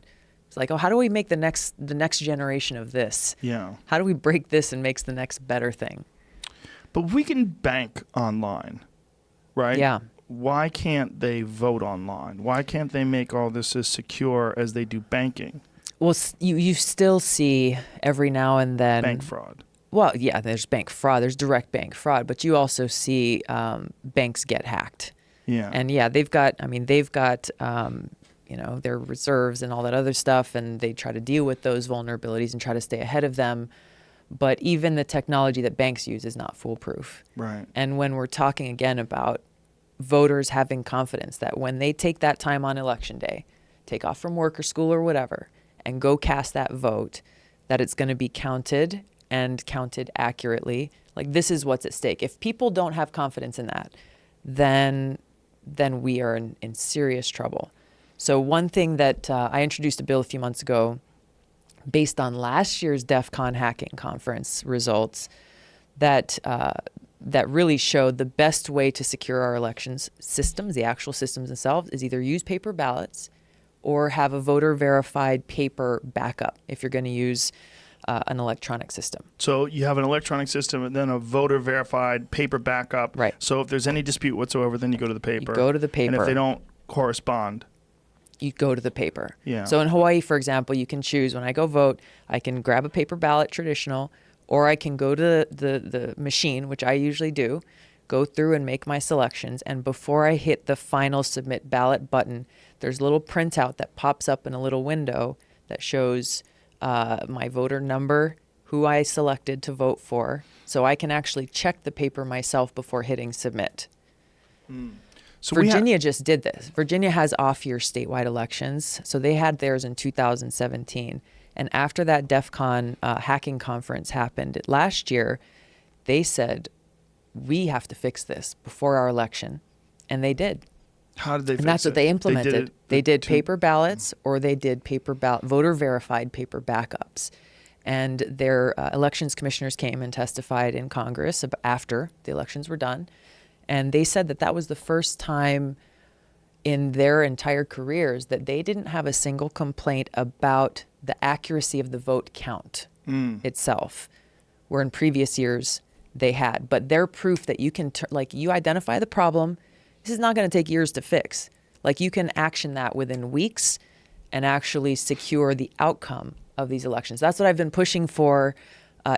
It's like, oh, how do we make the next generation of this? Yeah. How do we break this and make the next better thing? But we can bank online, right? Yeah. Why can't they vote online? Why can't they make all this as secure as they do banking? Well, you still see every now and then bank fraud. Well, yeah, there's bank fraud, there's direct bank fraud, but you also see banks get hacked. Yeah. And yeah, they've got their reserves and all that other stuff, and they try to deal with those vulnerabilities and try to stay ahead of them. But even the technology that banks use is not foolproof. Right. And when we're talking again about voters having confidence that when they take that time on election day, take off from work or school or whatever, and go cast that vote, that it's going to be counted and counted accurately. Like, this is what's at stake. If people don't have confidence in that, then we are in serious trouble. So one thing that I introduced a bill a few months ago based on last year's DEF CON hacking conference results that really showed the best way to secure our elections systems, the actual systems themselves, is either use paper ballots or have a voter verified paper backup if you're going to use an electronic system. So you have an electronic system and then a voter verified paper backup. Right. So if there's any dispute whatsoever, then you go to the paper. You go to the paper. And if they don't correspond, you go to the paper. Yeah. So in Hawaii, for example, you can choose, when I go vote, I can grab a paper ballot, traditional, or I can go to the machine, which I usually do, go through and make my selections. And before I hit the final submit ballot button, there's a little printout that pops up in a little window that shows my voter number, who I selected to vote for, so I can actually check the paper myself before hitting submit. So Virginia just did this. Virginia has off-year statewide elections, so they had theirs in 2017, And after that DEF CON hacking conference happened last year, they said, we have to fix this before our election. And they did. How did they fix it? And that's what they implemented. They did paper ballots, or they did voter verified paper backups. And their elections commissioners came and testified in Congress after the elections were done. And they said that that was the first time in their entire careers that they didn't have a single complaint about the accuracy of the vote count itself, where in previous years they had. But their proof that you can, you identify the problem, this is not going to take years to fix. Like, you can action that within weeks and actually secure the outcome of these elections. That's what I've been pushing for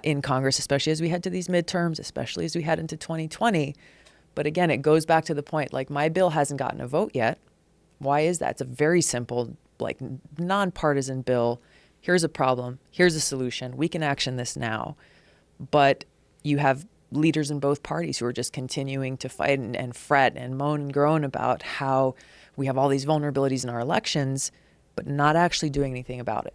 in Congress, especially as we head to these midterms, especially as we head into 2020. But again, it goes back to the point, like, my bill hasn't gotten a vote yet. Why is that? It's a very simple, nonpartisan bill. Here's a problem. Here's a solution. We can action this now. But you have leaders in both parties who are just continuing to fight and fret and moan and groan about how we have all these vulnerabilities in our elections, but not actually doing anything about it.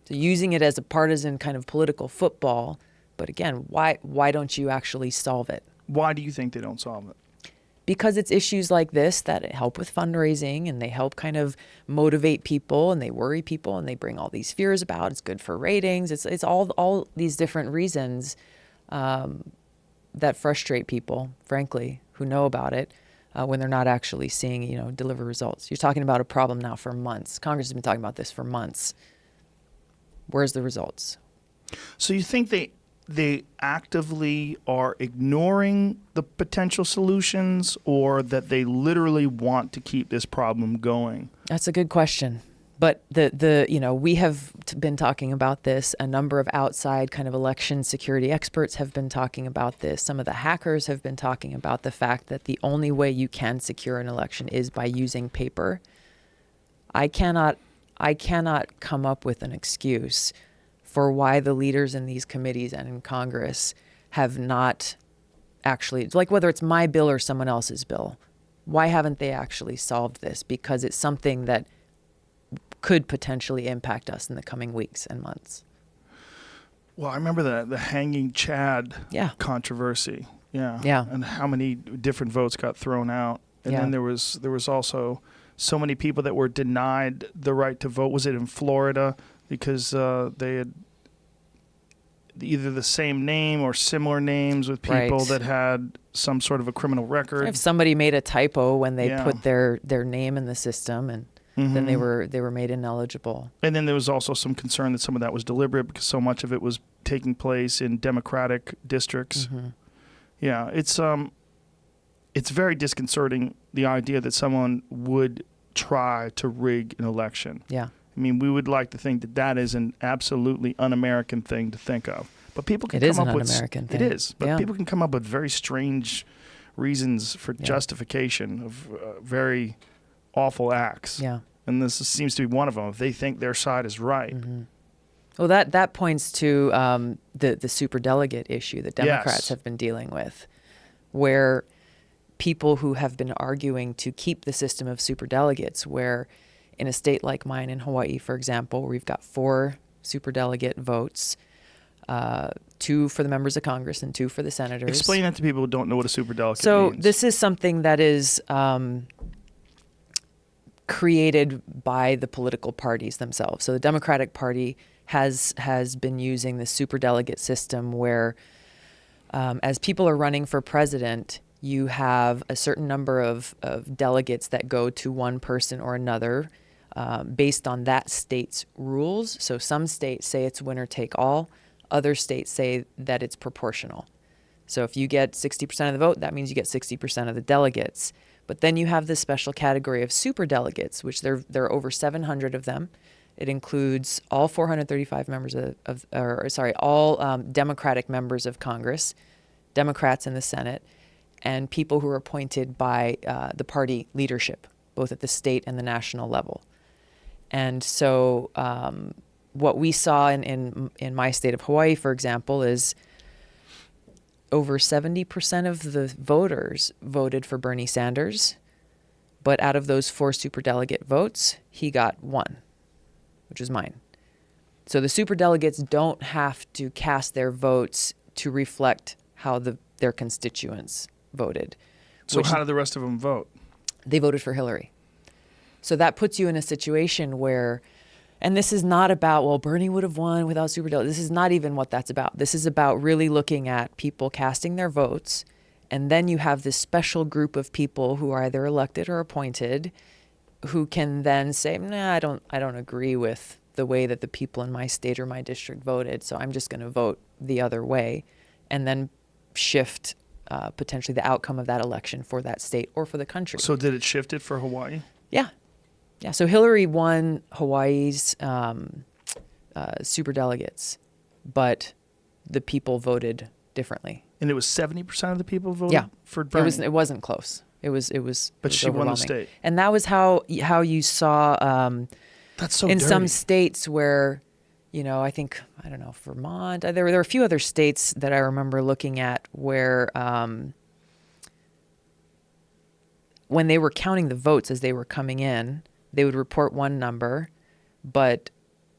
So using it as a partisan kind of political football. But again, why don't you actually solve it? Why do you think they don't solve it? Because it's issues like this that help with fundraising, and they help kind of motivate people, and they worry people, and they bring all these fears about. It's good for ratings. It's all these different reasons that frustrate people, frankly, who know about it when they're not actually seeing, deliver results. You're talking about a problem now for months. Congress has been talking about this for months. Where's the results? So you think they actively are ignoring the potential solutions, or that they literally want to keep this problem going? That's a good question. But we have been talking about this. A number of outside kind of election security experts have been talking about this. Some of the hackers have been talking about the fact that the only way you can secure an election is by using paper. I cannot come up with an excuse for why the leaders in these committees and in Congress have not actually, whether it's my bill or someone else's bill, why haven't they actually solved this? Because it's something that could potentially impact us in the coming weeks and months. Well, I remember the hanging Chad controversy. Yeah. And how many different votes got thrown out. And then there was also so many people that were denied the right to vote. Was it in Florida? Because they had either the same name or similar names with people that had some sort of a criminal record. If somebody made a typo when they put their name in the system, and then they were made ineligible. And then there was also some concern that some of that was deliberate, because so much of it was taking place in Democratic districts. Yeah, it's very disconcerting, the idea that someone would try to rig an election. Yeah. I mean, we would like to think that that is an absolutely un-American thing to think of. But people can come up with... It is an un-American thing. It is. But people can come up with very strange reasons for justification of very awful acts. Yeah. And this seems to be one of them, if they think their side is right. Well, that points to the super-delegate issue that Democrats have been dealing with, where people who have been arguing to keep the system of super-delegates, where in a state like mine in Hawaii, for example, where we've got 4 super-delegate votes, 2 for the members of Congress and 2 for the senators. Explain that to people who don't know what a super-delegate means. So this is something that is created by the political parties themselves. So the Democratic Party has been using the super-delegate system where as people are running for president, you have a certain number of delegates that go to one person or another based on that state's rules. So some states say it's winner take all. Other states say that it's proportional. So if you get 60% of the vote, that means you get 60% of the delegates. But then you have this special category of super-delegates, which there are over 700 of them. It includes all 435 members all Democratic members of Congress, Democrats in the Senate, and people who are appointed by the party leadership, both at the state and the national level. And so what we saw in my state of Hawaii, for example, is over 70% of the voters voted for Bernie Sanders, but out of those 4 superdelegate votes, he got 1, which is mine. So the superdelegates don't have to cast their votes to reflect how their constituents voted. So how did the rest of them vote? They voted for Hillary. So that puts you in a situation where, and this is not about, well, Bernie would have won without superdelegates. This is not even what that's about. This is about really looking at people casting their votes, and then you have this special group of people who are either elected or appointed who can then say, nah, I don't agree with the way that the people in my state or my district voted, so I'm just going to vote the other way, and then shift potentially the outcome of that election for that state or for the country. So did it shift it for Hawaii? Yeah. Yeah. So Hillary won Hawaii's superdelegates, but the people voted differently. And it was 70% of the people voted for Bernie? It wasn't close. It was But she won the state. And that was how you saw that's so in dirty. some states where, I think, I don't know, Vermont, there were a few other states that I remember looking at where when they were counting the votes as they were coming in, they would report one number, but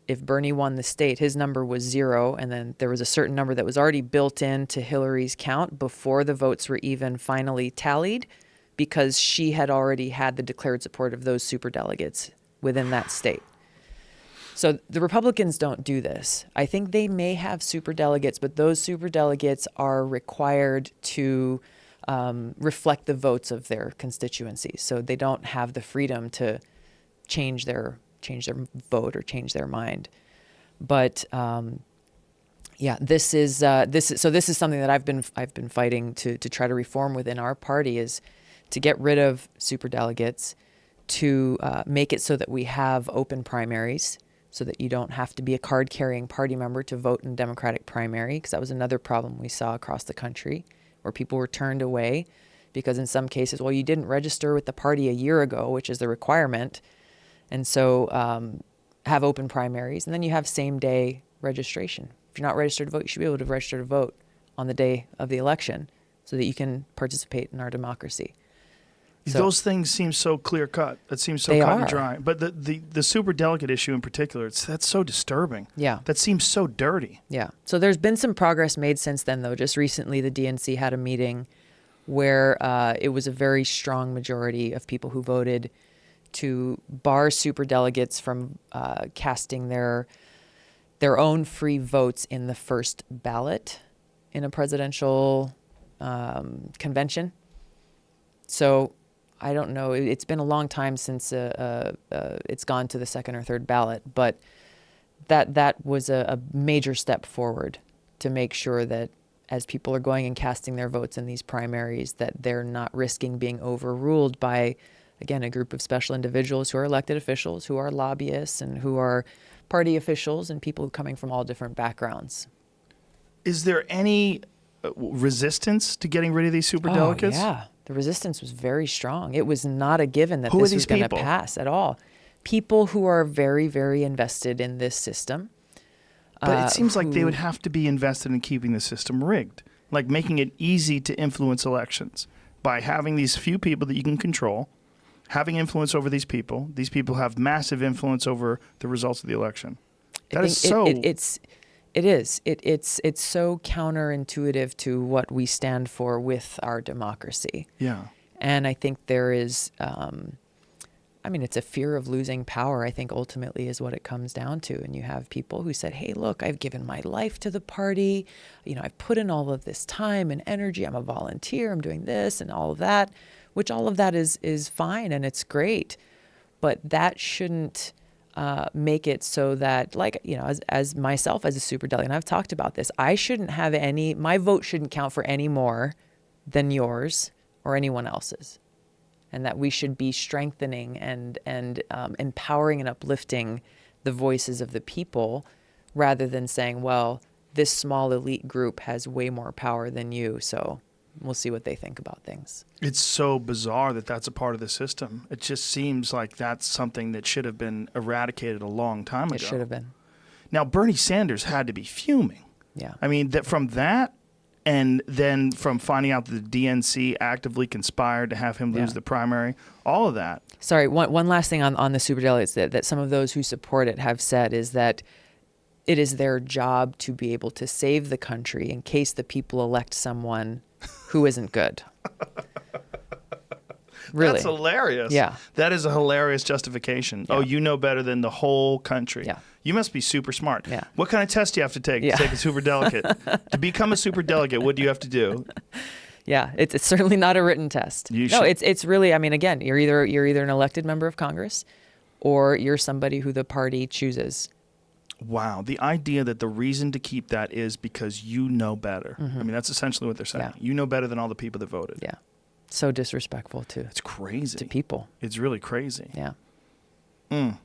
if Bernie won the state, his number was 0, and then there was a certain number that was already built into Hillary's count before the votes were even finally tallied, because she had already had the declared support of those superdelegates within that state. So the Republicans don't do this. I think they may have superdelegates, but those superdelegates are required to reflect the votes of their constituencies. So they don't have the freedom to change their vote or change their mind. But this is something that I've been fighting to try to reform within our party, is to get rid of superdelegates, to make it so that we have open primaries, so that you don't have to be a card-carrying party member to vote in a Democratic primary, because that was another problem we saw across the country, where people were turned away because in some cases, well, you didn't register with the party a year ago, which is the requirement. And so have open primaries, and then you have same-day registration. If you're not registered to vote, you should be able to register to vote on the day of the election so that you can participate in our democracy. So, those things seem so clear-cut. That seems so cut and dry. But the superdelegate issue in particular, that's so disturbing. Yeah. That seems so dirty. Yeah. So there's been some progress made since then, though. Just recently, the DNC had a meeting where it was a very strong majority of people who voted to bar superdelegates from casting their own free votes in the first ballot in a presidential convention. So I don't know. It's been a long time since it's gone to the second or third ballot, but that was a major step forward to make sure that as people are going and casting their votes in these primaries, that they're not risking being overruled by, again, a group of special individuals who are elected officials, who are lobbyists, and who are party officials, and people coming from all different backgrounds. Is there any resistance to getting rid of these superdelegates? Oh, yeah. The resistance was very strong. It was not a given that this was going to pass at all. People who are very, very invested in this system. But it seems like they would have to be invested in keeping the system rigged, like making it easy to influence elections by having these few people that you can control, having influence over these people. These people have massive influence over the results of the election. That is so... It is. It's so counterintuitive to what we stand for with our democracy. Yeah. And I think there is, it's a fear of losing power, I think ultimately is what it comes down to. And you have people who said, hey, look, I've given my life to the party. I've put in all of this time and energy. I'm a volunteer. I'm doing this and all of that, which all of that is fine and it's great. But that shouldn't make it so that, as myself as a superdelegate, and I've talked about this, I shouldn't have my vote shouldn't count for any more than yours or anyone else's. And that we should be strengthening and empowering and uplifting the voices of the people rather than saying, well, this small elite group has way more power than you, so we'll see what they think about things. It's so bizarre that that's a part of the system. It just seems like that's something that should have been eradicated a long time ago. It should have been. Now, Bernie Sanders had to be fuming. Yeah. I mean, from that, and then from finding out that the DNC actively conspired to have him lose the primary, all of that. Sorry, one last thing on the superdelegates that some of those who support it have said is that it is their job to be able to save the country in case the people elect someone who isn't good. Really? That's hilarious. Yeah. That is a hilarious justification. Yeah. Oh, you know better than the whole country. Yeah. You must be super smart. Yeah. What kind of test do you have to take Yeah. to take a super delegate? To become a super delegate, what do you have to do? Yeah, it's certainly not a written test. You No, should- it's really, I mean, again, you're either an elected member of Congress or you're somebody who the party chooses. Wow. The idea that the reason to keep that is because you know better. I mean, that's essentially what they're saying. Yeah. You know better than all the people that voted. Yeah. So disrespectful to It's crazy. people. It's really crazy. Yeah. Mm.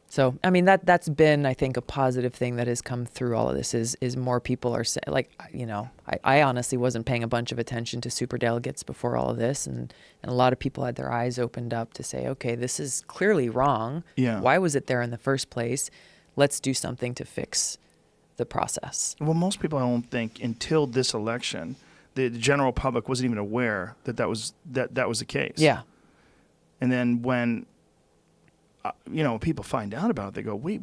So, I mean, that's been, I think, a positive thing that has come through all of this is more people are saying, like, you know, I honestly wasn't paying a bunch of attention to super delegates before all of this. And a lot of people had their eyes opened up to say, okay, this is clearly wrong. Yeah. Why was it there in the first place? Let's do something to fix the process. Well, most people, I don't think, until this election, the general public wasn't even aware that was the case. Yeah. And then when, people find out about it, they go, wait,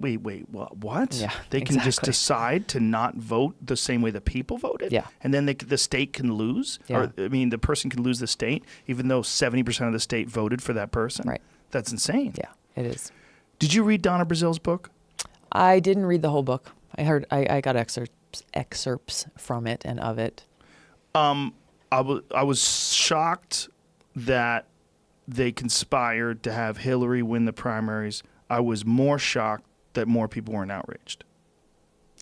what? Yeah, They can just exactly. decide to not vote the same way the people voted? Yeah. And then the state can lose? Yeah. Or, I mean, the person can lose the state, even though 70% of the state voted for that person? Right. That's insane. Yeah, it is. Did you read Donna Brazil's book? I didn't read the whole book. I got excerpts from it and of it. I was shocked that they conspired to have Hillary win the primaries. I was more shocked that more people weren't outraged.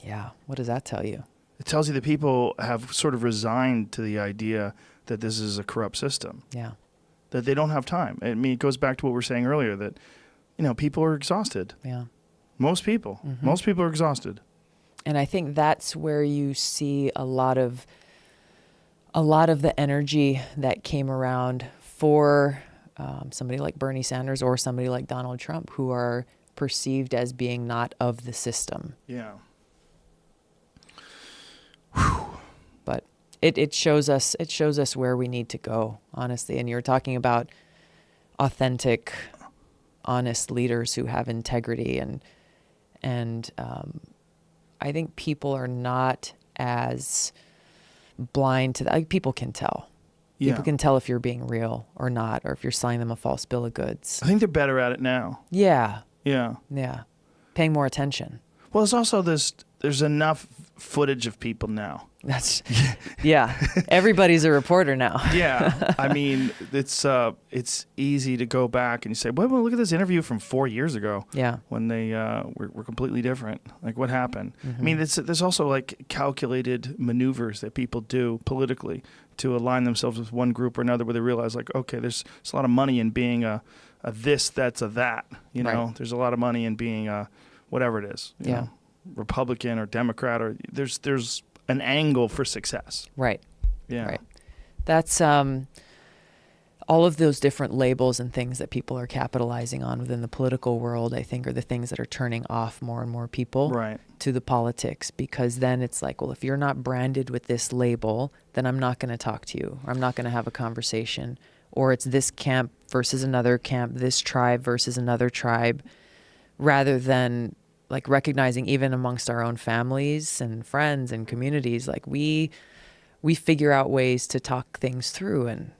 Yeah. What does that tell you? It tells you that people have sort of resigned to the idea that this is a corrupt system, Yeah. that they don't have time. I mean, it goes back to what we were saying earlier, that, people are exhausted. Yeah. Most people. Mm-hmm. Most people are exhausted. And I think that's where you see a lot of the energy that came around for somebody like Bernie Sanders or somebody like Donald Trump, who are perceived as being not of the system. Yeah. But it shows us where we need to go, honestly. And you're talking about authentic, honest leaders who have integrity, and I think people are not as blind to that. Like, people can tell. Yeah. People can tell if you're being real or not, or if you're selling them a false bill of goods. I think they're better at it now. Yeah, Yeah. yeah. Paying more attention. Well, it's also there's enough footage of people now. That's, yeah. Everybody's a reporter now. Yeah, I mean, it's easy to go back and you say, well, look at this interview from 4 years ago. Yeah. When they were completely different. Like, what happened? I mean, there's also like calculated maneuvers that people do politically to align themselves with one group or another, where they realize, like, okay, there's a lot of money in being a this, that's a that. You know, Right. there's a lot of money in being a whatever it is. You Yeah. know, Republican or Democrat, or there's an angle for success. Right. Yeah. Right. That's all of those different labels and things that people are capitalizing on within the political world, I think, are the things that are turning off more and more people Right. to the politics, because then it's like, well, if you're not branded with this label, then I'm not going to talk to you, or I'm not going to have a conversation, or it's this camp versus another camp, this tribe versus another tribe, rather than like recognizing even amongst our own families and friends and communities, like we figure out ways to talk things through and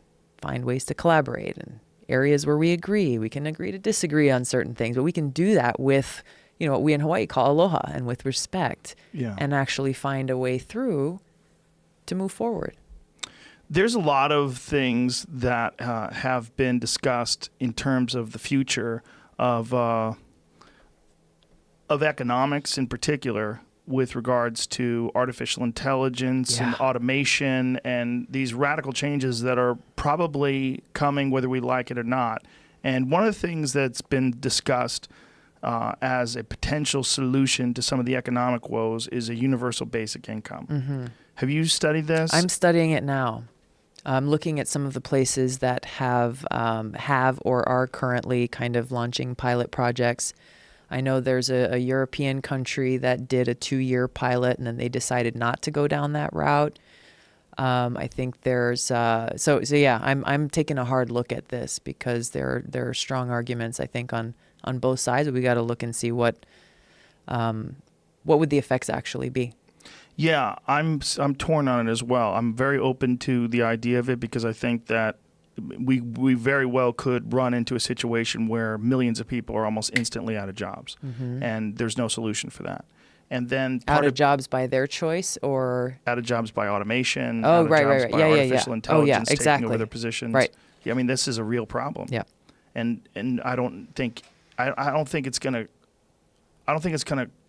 find ways to collaborate, and areas where we can agree to disagree on certain things, but we can do that with, what we in Hawaii call aloha, and with respect, Yeah. and actually find a way through to move forward. There's a lot of things that have been discussed in terms of the future of economics, in particular, with regards to artificial intelligence and Yeah. automation and these radical changes that are probably coming whether we like it or not. And one of the things that's been discussed as a potential solution to some of the economic woes is a universal basic income. Mm-hmm. Have you studied this? I'm studying it now. I'm looking at some of the places that have or are currently kind of launching pilot projects. I know there's a European country that did a 2-year pilot, and then they decided not to go down that route. I think there's so yeah. I'm taking a hard look at this, because there are strong arguments, I think, on both sides. We got to look and see what what would the effects actually be? Yeah, I'm torn on it as well. I'm very open to the idea of it because I think that we very well could run into a situation where millions of people are almost instantly out of jobs, and there's no solution for that. And then Out of jobs by their choice, or out of jobs by automation, oh, out of right, jobs right, by yeah, artificial intelligence taking exactly. over their positions. Right. Yeah, I mean, this is a real problem. Yeah. And I don't think it's gonna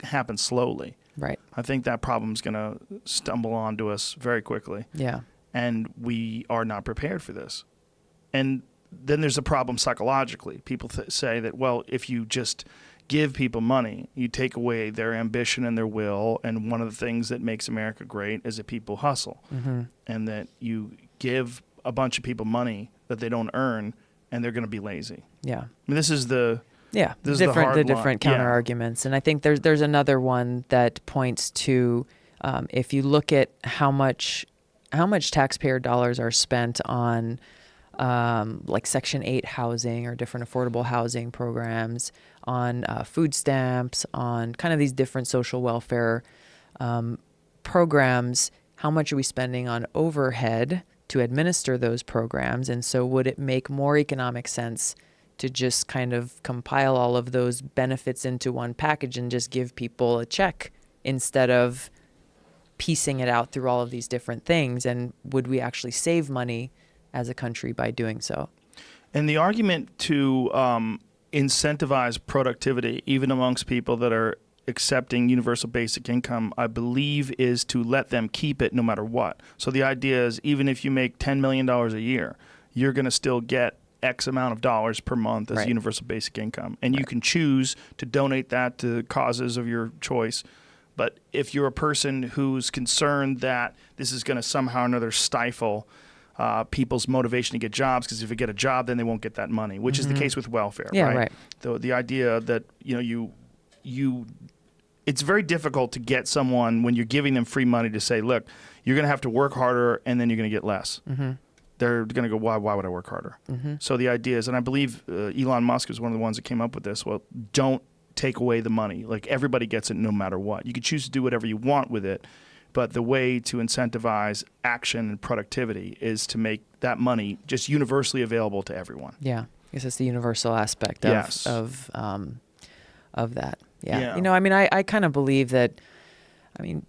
happen slowly. Right. I think that problem's gonna stumble onto us very quickly. Yeah. And we are not prepared for this. And then there's a problem psychologically. People say that, well, if you just give people money, you take away their ambition and their will. And one of the things that makes America great is that people hustle, and that you give a bunch of people money that they don't earn, and they're going to be lazy. Yeah. I mean, this is the different counter arguments, and I think there's another one that points to if you look at how much taxpayer dollars are spent on like Section 8 housing or different affordable housing programs, on food stamps, on kind of these different social welfare programs. How much are we spending on overhead to administer those programs? And so would it make more economic sense to just kind of compile all of those benefits into one package and just give people a check instead of piecing it out through all of these different things? And would we actually save money as a country by doing so? And the argument to incentivize productivity, even amongst people that are accepting universal basic income, I believe, is to let them keep it no matter what. So the idea is, even if you make $10 million a year, you're going to still get X amount of dollars per month as universal basic income. And you can choose to donate that to causes of your choice. But if you're a person who's concerned that this is going to somehow or another stifle people's motivation to get jobs, because if you get a job, then they won't get that money, which is the case with welfare. Yeah, right. The idea that it's very difficult to get someone, when you're giving them free money, to say, look, you're going to have to work harder and then you're going to get less. They're going to go, why would I work harder? So the idea is, and I believe Elon Musk is one of the ones that came up with this, well, don't take away the money. Like, everybody gets it no matter what. You can choose to do whatever you want with it, but the way to incentivize action and productivity is to make that money just universally available to everyone. Yeah, I guess it's the universal aspect of that. Yeah. You know, I mean, I kind of believe that, I mean,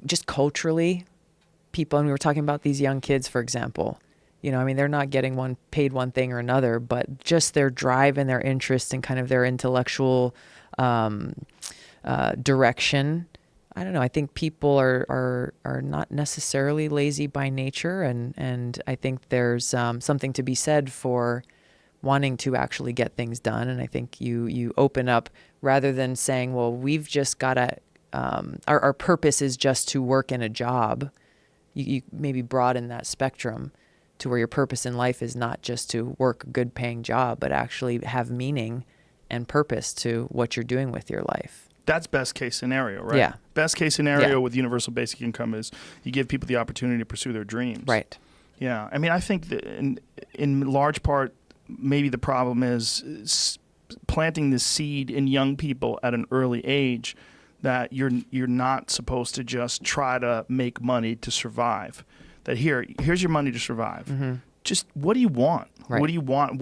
just culturally, people, and we were talking about these young kids, for example, you know, I mean, they're not getting paid one thing or another, but just their drive and their interest and kind of their intellectual direction. I don't know. I think people are not necessarily lazy by nature, and I think there's something to be said for wanting to actually get things done. And I think you open up, rather than saying, well, we've just got to, our purpose is just to work in a job. You maybe broaden that spectrum to where your purpose in life is not just to work a good paying job, but actually have meaning and purpose to what you're doing with your life. That's best case scenario, right? Yeah. Best case scenario with universal basic income is you give people the opportunity to pursue their dreams. Right. Yeah. I mean, I think that in large part, maybe the problem is planting the seed in young people at an early age that you're not supposed to just try to make money to survive. That here's your money to survive. Just what do you want? Right. What do you want?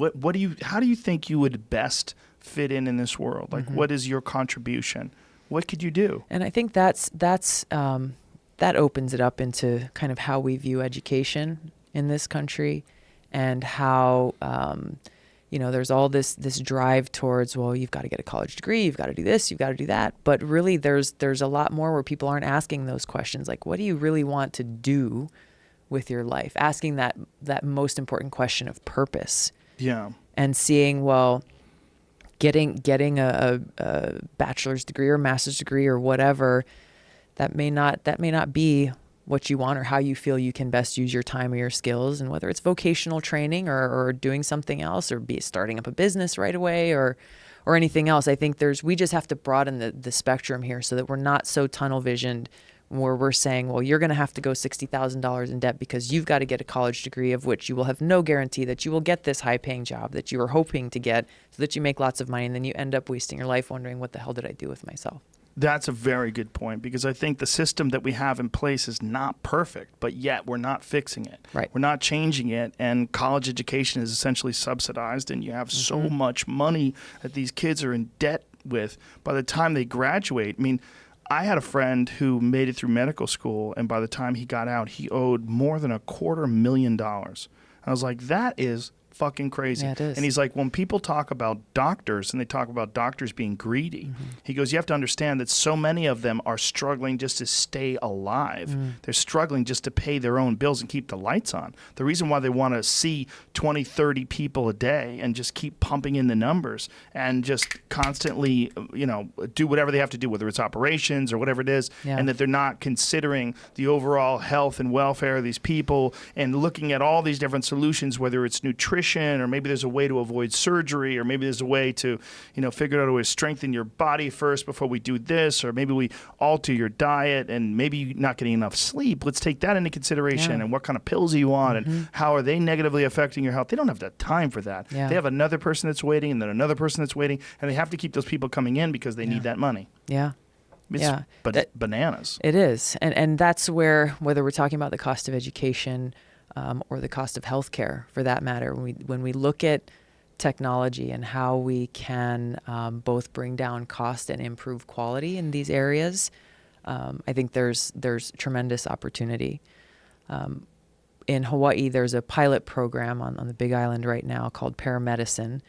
How do you think you would best fit in this world? Like, what is your contribution? What could you do? And I think that opens it up into kind of how we view education in this country, and how there's all this drive towards, well, you've got to get a college degree, you've got to do this, you've got to do that. But really, there's a lot more where people aren't asking those questions, like, what do you really want to do with your life? Asking that most important question of purpose. Yeah. And seeing, well, getting a bachelor's degree or master's degree or whatever, that may not be what you want or how you feel you can best use your time or your skills. And whether it's vocational training or doing something else, or be starting up a business right away or anything else, I think we just have to broaden the spectrum here, so that we're not so tunnel visioned where we're saying, well, you're going to have to go $60,000 in debt because you've got to get a college degree, of which you will have no guarantee that you will get this high paying job that you are hoping to get, so that you make lots of money, and then you end up wasting your life wondering, what the hell did I do with myself? That's a very good point, because I think the system that we have in place is not perfect, but yet we're not fixing it. Right. We're not changing it, and college education is essentially subsidized, and you have so much money that these kids are in debt with by the time they graduate. I mean, I had a friend who made it through medical school, and by the time he got out, he owed more than $250,000. I was like, that is fucking crazy. Yeah, it is. And he's like, when people talk about doctors and they talk about doctors being greedy, he goes, you have to understand that so many of them are struggling just to stay alive. They're struggling just to pay their own bills and keep the lights on. The reason why they want to see 20, 30 people a day and just keep pumping in the numbers and just constantly, do whatever they have to do, whether it's operations or whatever it is, and that they're not considering the overall health and welfare of these people and looking at all these different solutions, whether it's nutrition, or maybe there's a way to avoid surgery, or maybe there's a way to, figure out a way to strengthen your body first before we do this, or maybe we alter your diet, and maybe you're not getting enough sleep. Let's take that into consideration, and what kind of pills are you on, and how are they negatively affecting your health? They don't have the time for that. Yeah. They have another person that's waiting, and then another person that's waiting, and they have to keep those people coming in because they need that money. Yeah. It's bananas. It is. And that's where, whether we're talking about the cost of education, or the cost of healthcare, for that matter, when we look at technology and how we can both bring down cost and improve quality in these areas, I think there's tremendous opportunity. In Hawaii, there's a pilot program on the Big Island right now called paramedicine,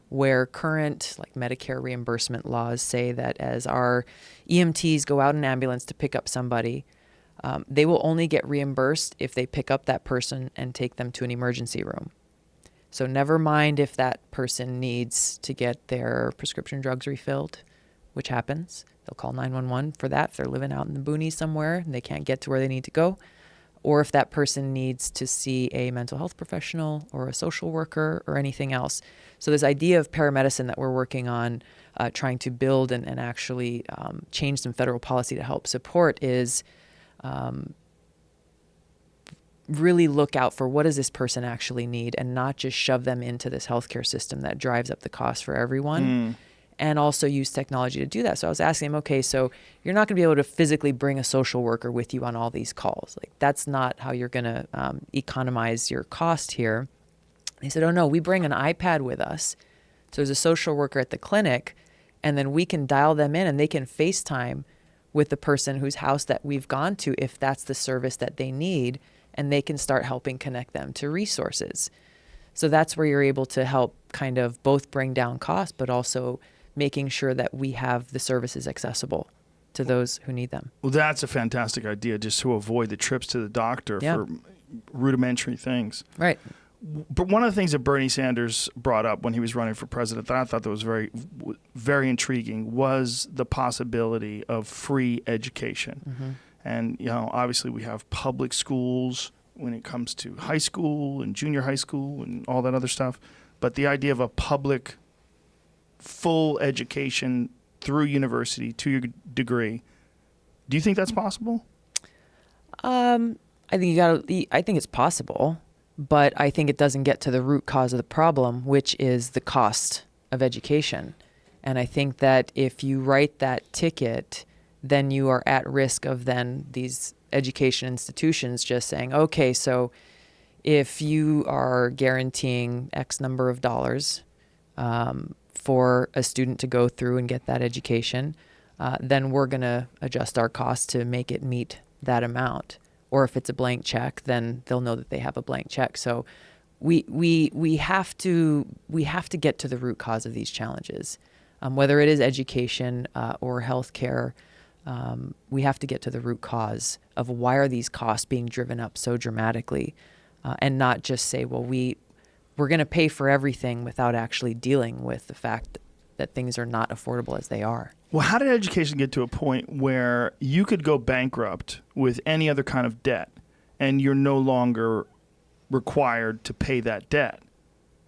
where current Medicare reimbursement laws say that as our EMTs go out in an ambulance to pick up somebody, they will only get reimbursed if they pick up that person and take them to an emergency room. So never mind if that person needs to get their prescription drugs refilled, which happens. They'll call 911 for that if they're living out in the boonies somewhere and they can't get to where they need to go. Or if that person needs to see a mental health professional or a social worker or anything else. So this idea of paramedicine that we're working on, trying to build and actually change some federal policy to help support is really look out for what does this person actually need, and not just shove them into this healthcare system that drives up the cost for everyone, and also use technology to do that. So I was asking him, okay, so you're not going to be able to physically bring a social worker with you on all these calls. That's not how you're going to economize your cost here. He said, oh no, we bring an iPad with us. So there's a social worker at the clinic, and then we can dial them in and they can FaceTime with the person whose house that we've gone to if that's the service that they need, and they can start helping connect them to resources. So that's where you're able to help kind of both bring down costs, but also making sure that we have the services accessible to those who need them. Well, that's a fantastic idea, just to avoid the trips to the doctor for rudimentary things. Right. But one of the things that Bernie Sanders brought up when he was running for president that I thought that was very, very intriguing was the possibility of free education. And, obviously we have public schools when it comes to high school and junior high school and all that other stuff. But the idea of a public full education through university to your degree, do you think that's possible? I think it's possible, but I think it doesn't get to the root cause of the problem, which is the cost of education. And I think that if you write that ticket, then you are at risk of then these education institutions just saying, okay, so if you are guaranteeing X number of dollars for a student to go through and get that education, then we're going to adjust our costs to make it meet that amount. Or if it's a blank check, then they'll know that they have a blank check. So we have to get to the root cause of these challenges, whether it is education or healthcare. We have to get to the root cause of why are these costs being driven up so dramatically, and not just say, well, we're going to pay for everything without actually dealing with the fact that things are not affordable as they are. Well, how did education get to a point where you could go bankrupt with any other kind of debt and you're no longer required to pay that debt?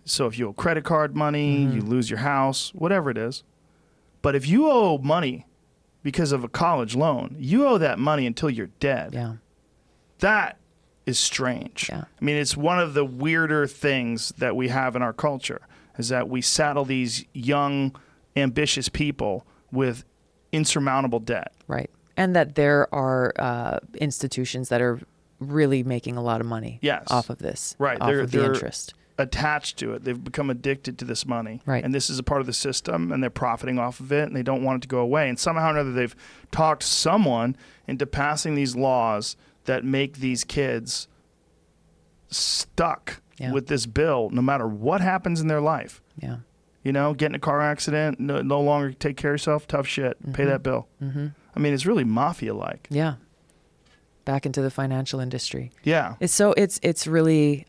So if you owe credit card money, you lose your house, whatever it is. But if you owe money because of a college loan, you owe that money until you're dead. Yeah. That is strange. Yeah. I mean, it's one of the weirder things that we have in our culture is that we saddle these young, ambitious people with insurmountable debt. Right. And that there are institutions that are really making a lot of money Yes. off of this, Right. off of the interest. Attached to it. They've become addicted to this money. Right. And this is a part of the system, and they're profiting off of it, and they don't want it to go away. And somehow or another, they've talked someone into passing these laws that make these kids stuck with this bill no matter what happens in their life. Yeah. You know, get in a car accident, no longer take care of yourself, tough shit, pay that bill. Mm-hmm. I mean, it's really mafia-like. Yeah. Back into the financial industry. Yeah. It's really,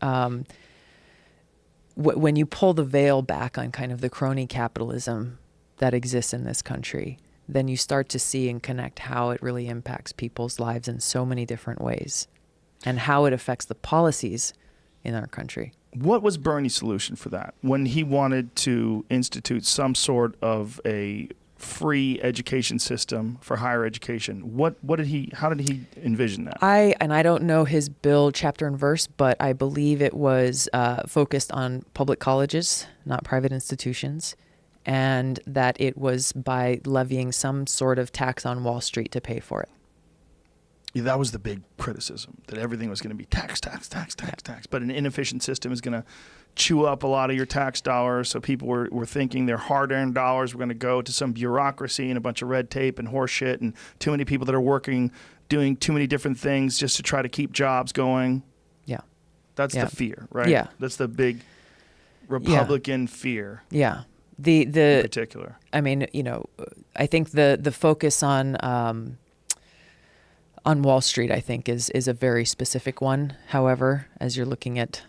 when you pull the veil back on kind of the crony capitalism that exists in this country, then you start to see and connect how it really impacts people's lives in so many different ways and how it affects the policies in our country. What was Bernie's solution for that when he wanted to institute some sort of a free education system for higher education? How did he envision that? I don't know his bill chapter and verse, but I believe it was focused on public colleges, not private institutions, and that it was by levying some sort of tax on Wall Street to pay for it. Yeah, that was the big criticism, that everything was going to be tax. But an inefficient system is going to chew up a lot of your tax dollars. So people were thinking their hard-earned dollars were going to go to some bureaucracy and a bunch of red tape and horse shit and too many people that are working, doing too many different things just to try to keep jobs going. Yeah. That's the fear, right? Yeah. That's the big Republican fear. Yeah. In particular. I mean, I think the focus on Wall Street, I think, is a very specific one. However, as you're looking at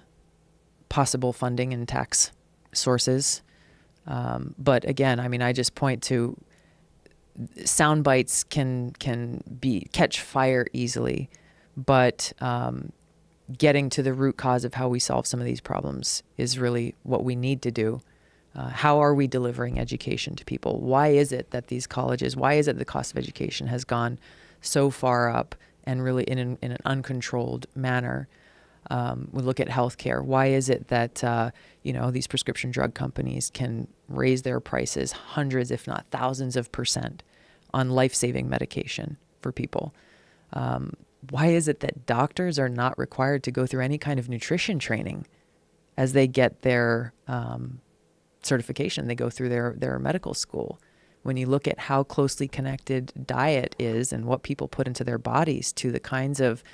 possible funding and tax sources, but again, I mean, I just point to sound bites can catch fire easily, but getting to the root cause of how we solve some of these problems is really what we need to do. How are we delivering education to people? Why is it that these colleges? Why is it the cost of education has gone so far up and really in an uncontrolled manner? We look at healthcare. Why is it that these prescription drug companies can raise their prices hundreds, if not thousands of % on life-saving medication for people? Why is it that doctors are not required to go through any kind of nutrition training as they get their certification? They go through their medical school. When you look at how closely connected diet is and what people put into their bodies to the kinds of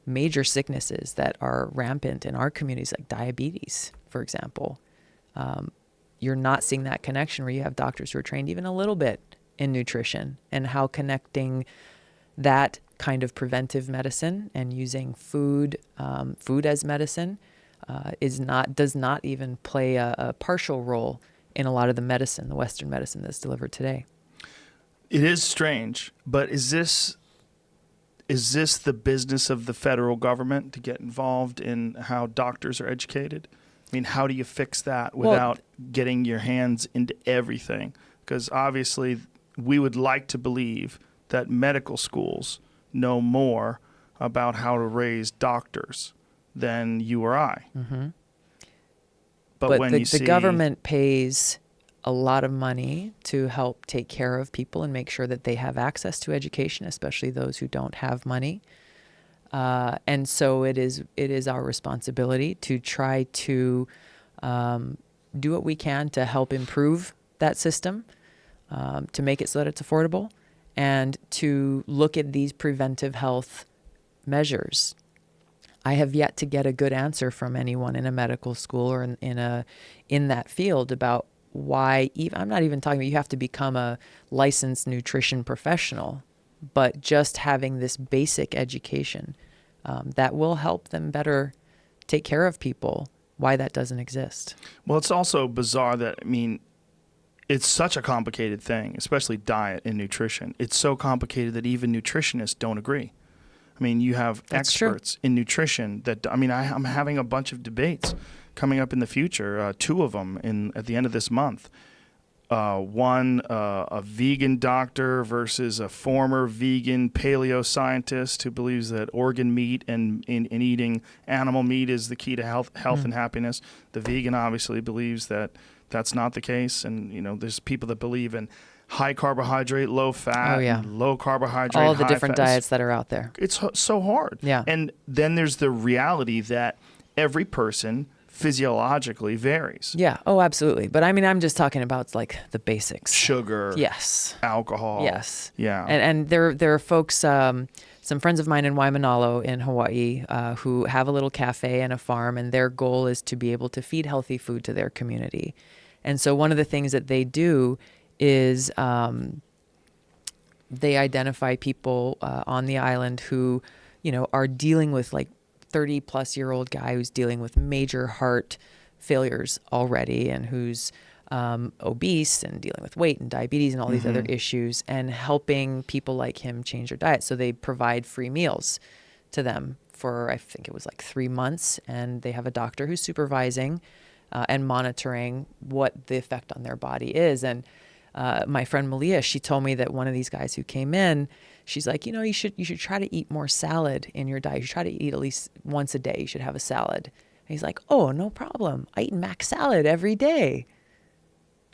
major sicknesses that are rampant in our communities, like diabetes, for example, you're not seeing that connection where you have doctors who are trained even a little bit in nutrition, and how connecting that kind of preventive medicine and using food as medicine does not even play a partial role in a lot of the Western medicine that's delivered today. It is strange, but is this the business of the federal government to get involved in how doctors are educated? I mean, how do you fix that without getting your hands into everything? Because obviously we would like to believe that medical schools know more about how to raise doctors than you or I. Mm-hmm. But when the government pays a lot of money to help take care of people and make sure that they have access to education, especially those who don't have money. And so it is our responsibility to try to do what we can to help improve that system, to make it so that it's affordable, and to look at these preventive health measures. I have yet to get a good answer from anyone in a medical school or in that field about why. I'm not even talking about you have to become a licensed nutrition professional, but just having this basic education that will help them better take care of people. Why that doesn't exist. Well, it's also bizarre that, I mean, it's such a complicated thing, especially diet and nutrition. It's so complicated that even nutritionists don't agree. I mean, you have experts in nutrition that, I mean, I'm having a bunch of debates coming up in the future, 2 of them at the end of this month. One, a vegan doctor versus a former vegan paleo scientist who believes that organ meat and eating animal meat is the key to health and happiness. The vegan obviously believes that that's not the case. And, there's people that believe in high carbohydrate, low fat, Oh, yeah. and low carbohydrate, All the high different fat. diets that are out there. It's so hard. Yeah. And then there's the reality that every person physiologically varies. Yeah. Oh, absolutely. But I mean, I'm just talking about like the basics. Sugar, Yes. alcohol. Yes. Yeah. And there are folks, some friends of mine in Waimanalo in Hawaii, who have a little cafe and a farm, and their goal is to be able to feed healthy food to their community. And so one of the things that they do is they identify people on the island who, are dealing with like 30-plus-year-old guy who's dealing with major heart failures already and who's obese and dealing with weight and diabetes and all these other issues, and helping people like him change their diet. So they provide free meals to them for, I think it was like 3 months, and they have a doctor who's supervising and monitoring what the effect on their body is. And my friend Malia, she told me that one of these guys who came in, she's like, you should try to eat more salad in your diet. You should try to eat at least once a day. You should have a salad. And he's like, oh, no problem. I eat mac salad every day.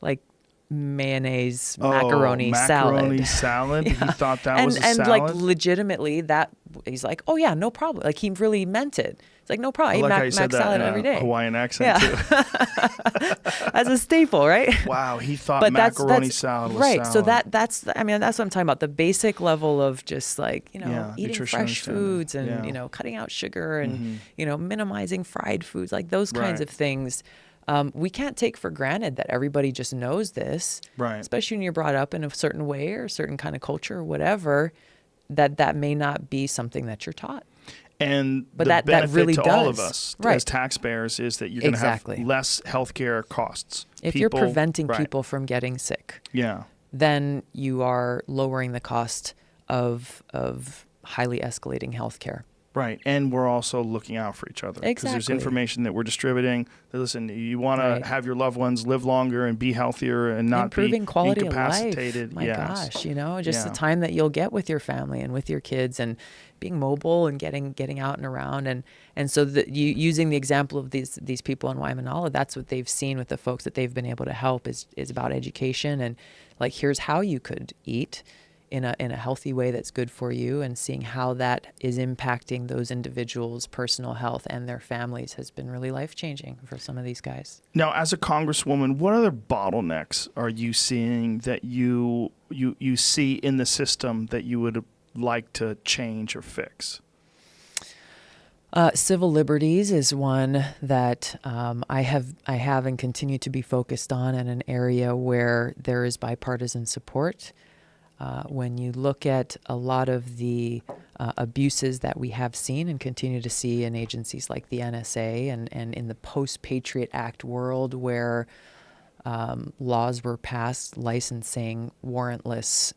Like mayonnaise, macaroni salad. Macaroni salad? Yeah. He thought that was a and salad? like legitimately that he's like, oh yeah, no problem. Like he really meant it. It's like, no problem. I I eat like how mac you said that salad in every a day. Hawaiian accent too. As a staple, right? Wow, he thought But macaroni salad was right. salad. So that's what I'm talking about. The basic level of just like, Yeah, eating nutrition fresh understanding. foods and, Yeah. cutting out sugar and, minimizing fried foods, like those kinds Right. of things. We can't take for granted that everybody just knows this, Right. especially when you're brought up in a certain way or a certain kind of culture or whatever, that may not be something that you're taught. And But the that benefit really to all of does. us Right. as taxpayers is that you're going to have Exactly. less healthcare costs. If you're People- preventing right. people from getting sick, Yeah. then you are lowering the cost of highly escalating healthcare. Right. And we're also looking out for each other. Because there's Exactly. information that we're distributing. That, listen, you want Right. to have your loved ones live longer and be healthier and not Improving be quality of life. incapacitated. My Yes. gosh, just the Yeah. time that you'll get with your family and with your kids and being mobile and getting out and around and so using the example of these people in Waimanalo, that's what they've seen with the folks that they've been able to help is about education and like here's how you could eat in a healthy way that's good for you, and seeing how that is impacting those individuals' personal health and their families has been really life-changing for some of these guys. Now, as a congresswoman, what other bottlenecks are you seeing that you see in the system that you would like to change or fix? Civil liberties is one that I have and continue to be focused on, in an area where there is bipartisan support. When you look at a lot of the abuses that we have seen and continue to see in agencies like the NSA and in the post-Patriot Act world where laws were passed licensing warrantless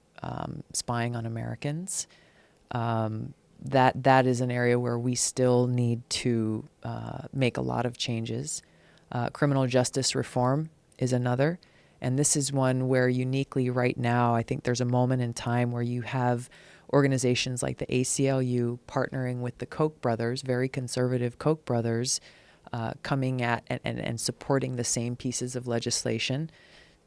spying on Americans, that is an area where we still need to make a lot of changes. Criminal justice reform is another. And this is one where uniquely right now, I think there's a moment in time where you have organizations like the ACLU partnering with the Koch brothers, very conservative Koch brothers, coming at and supporting the same pieces of legislation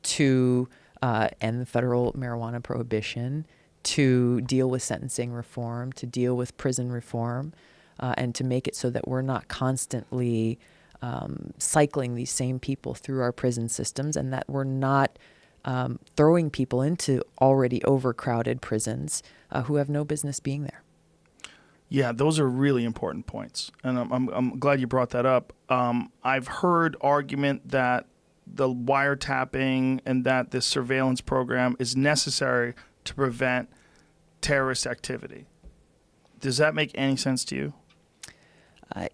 to end the federal marijuana prohibition, to deal with sentencing reform, to deal with prison reform, and to make it so that we're not constantly cycling these same people through our prison systems, and that we're not throwing people into already overcrowded prisons who have no business being there. Yeah, those are really important points, and I'm glad you brought that up. I've heard argument that the wiretapping and that this surveillance program is necessary to prevent terrorist activity. Does that make any sense to you?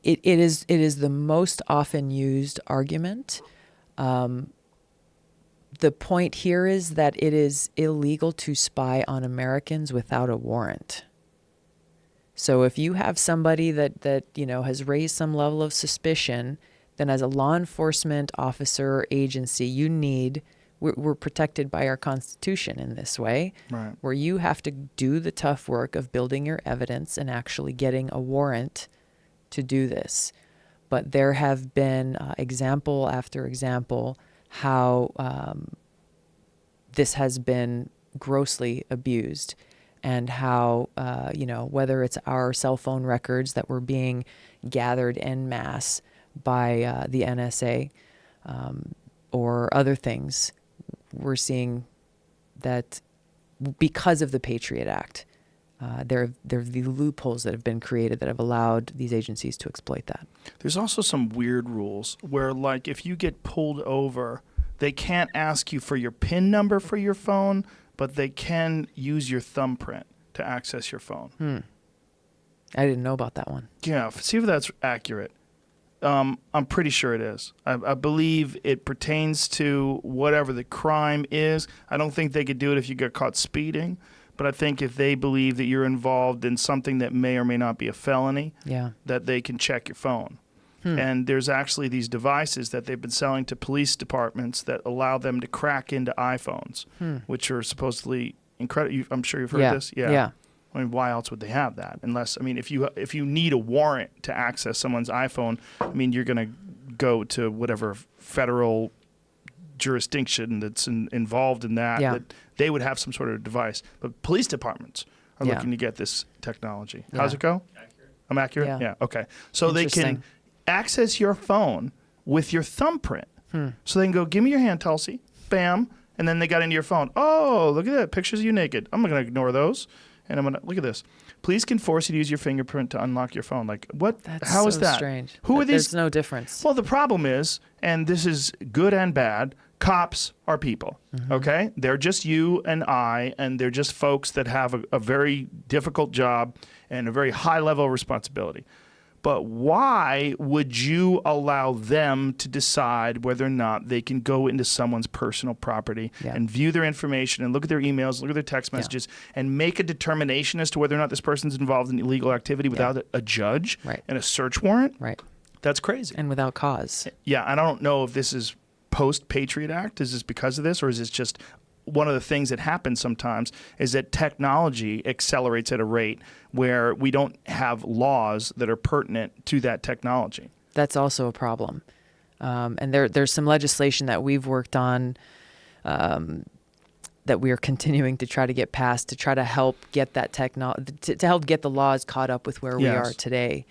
It is the most often used argument. The point here is that it is illegal to spy on Americans without a warrant. So if you have somebody that has raised some level of suspicion, then as a law enforcement officer or agency, we're protected by our Constitution in this way, Right. where you have to do the tough work of building your evidence and actually getting a warrant to do this. But there have been example after example how this has been grossly abused, and how, whether it's our cell phone records that were being gathered en masse by the NSA or other things, we're seeing that because of the Patriot Act, there are the loopholes that have been created that have allowed these agencies to exploit that. There's also some weird rules where, like, if you get pulled over, they can't ask you for your PIN number for your phone, but they can use your thumbprint to access your phone. I didn't know about that one. Yeah, see if that's accurate. I'm pretty sure it is. I believe it pertains to whatever the crime is. I don't think they could do it if you got caught speeding, but I think if they believe that you're involved in something that may or may not be a felony, that they can check your phone. And there's actually these devices that they've been selling to police departments that allow them to crack into iPhones, which are supposedly incredible. I'm sure you've heard this. Yeah. I mean, why else would they have that? Unless, I mean, if you need a warrant to access someone's iPhone, I mean, you're going to go to whatever federal jurisdiction that's involved in that, that they would have some sort of device. But police departments are looking to get this technology. How's it go? Accurate. I'm accurate? Yeah. Okay. So they can access your phone with your thumbprint. So they can go, give me your hand, Tulsi. Bam. And then they got into your phone. Oh, look at that. Pictures of you naked. I'm not going to ignore those. And I'm going to, look at this. Police can force you to use your fingerprint to unlock your phone. Like, what? How is that? Strange. Who are these? There's no difference. Well, the problem is, and this is good and bad, cops are people, okay? They're just you and I, and they're just folks that have a very difficult job and a very high level of responsibility. But why would you allow them to decide whether or not they can go into someone's personal property and view their information and look at their emails, look at their text messages, and make a determination as to whether or not this person's involved in illegal activity without a judge and a search warrant? Right. That's crazy. And without cause. Yeah, I don't know if this is post-Patriot Act. Is this because of this, or is this just one of the things that happens sometimes is that technology accelerates at a rate where we don't have laws that are pertinent to that technology? That's also a problem. And there's some legislation that we've worked on that we are continuing to try to get passed to try to help get that to help get the laws caught up with where we are today.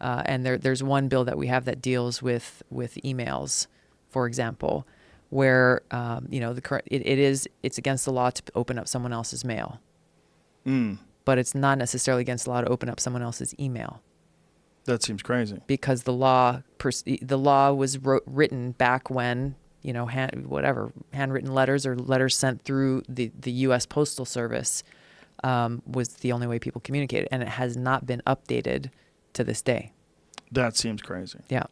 And there's one bill that we have that deals with emails, for example, where it's against the law to open up someone else's mail, but it's not necessarily against the law to open up someone else's email. That seems crazy. Because the law was written back when handwritten letters or letters sent through the U.S. Postal Service was the only way people communicated, and it has not been updated to this day. That seems crazy. Yeah.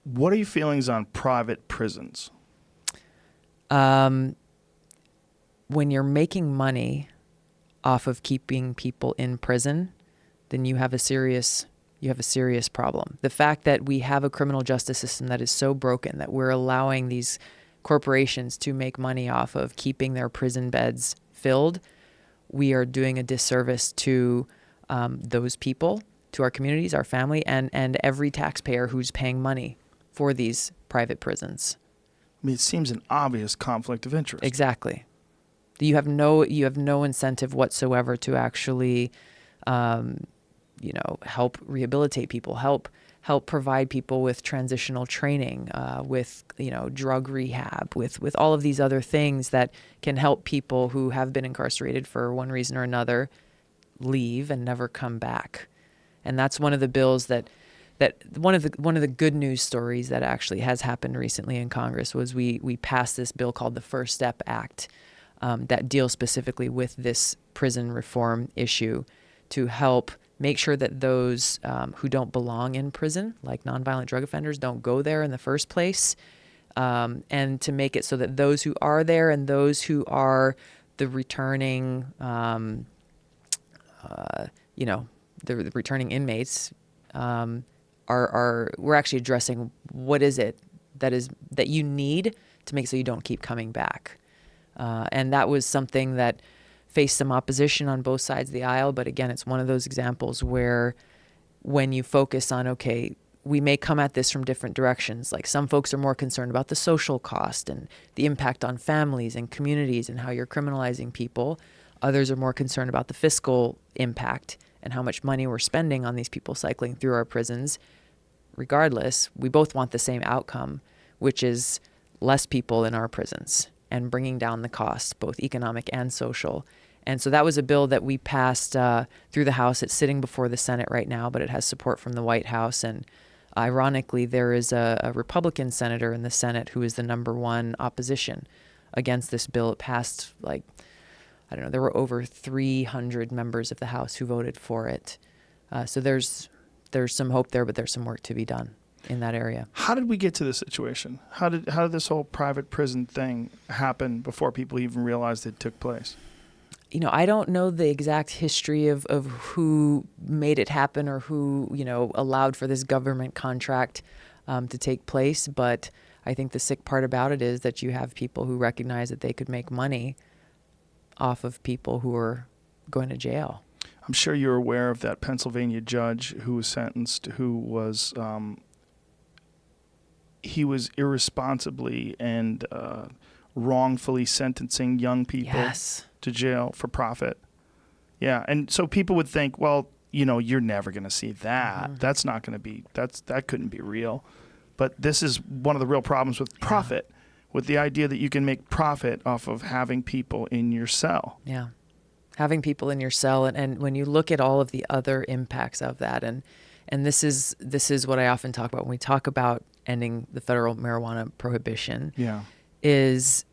What are your feelings on private prisons? When you're making money off of keeping people in prison, then you have a serious problem. The fact that we have a criminal justice system that is so broken that we're allowing these corporations to make money off of keeping their prison beds filled, we are doing a disservice to those people, to our communities, our family, and every taxpayer who's paying money for these private prisons. I mean, it seems an obvious conflict of interest. Exactly. You have no incentive whatsoever to actually, help rehabilitate people, help provide people with transitional training, with drug rehab, with all of these other things that can help people who have been incarcerated for one reason or another leave and never come back. And that's one of the bills that one of the good news stories that actually has happened recently in Congress was we passed this bill called the First Step Act that deals specifically with this prison reform issue to help make sure that those who don't belong in prison, like nonviolent drug offenders, don't go there in the first place, and to make it so that those who are there and those who are the returning, the returning inmates, we're actually addressing what is it that you need to make so you don't keep coming back. And that was something that faced some opposition on both sides of the aisle. But again, it's one of those examples where when you focus on, okay, we may come at this from different directions. Like some folks are more concerned about the social cost and the impact on families and communities and how you're criminalizing people. Others are more concerned about the fiscal impact and how much money we're spending on these people cycling through our prisons. Regardless, we both want the same outcome, which is less people in our prisons and bringing down the costs, both economic and social. And so that was a bill that we passed through the House. It's sitting before the Senate right now, but it has support from the White House. And ironically, there is a Republican senator in the Senate who is the #1 opposition against this bill. It passed, like, I don't know, there were over 300 members of the House who voted for it. So there's some hope there, but there's some work to be done in that area. How did we get to this situation? How did this whole private prison thing happen before people even realized it took place? You know, I don't know the exact history of who made it happen or who, allowed for this government contract to take place. But I think the sick part about it is that you have people who recognize that they could make money off of people who are going to jail. I'm sure you're aware of that Pennsylvania judge who was sentenced, who was he was irresponsibly and wrongfully sentencing young people to jail for profit. Yeah, and so people would think, well, you're never going to see that. Mm-hmm. That's not going to be, that couldn't be real. But this is one of the real problems with profit, with the idea that you can make profit off of having people in your cell. Yeah, having people in your cell. And when you look at all of the other impacts of that, and this is what I often talk about when we talk about ending the federal marijuana prohibition, is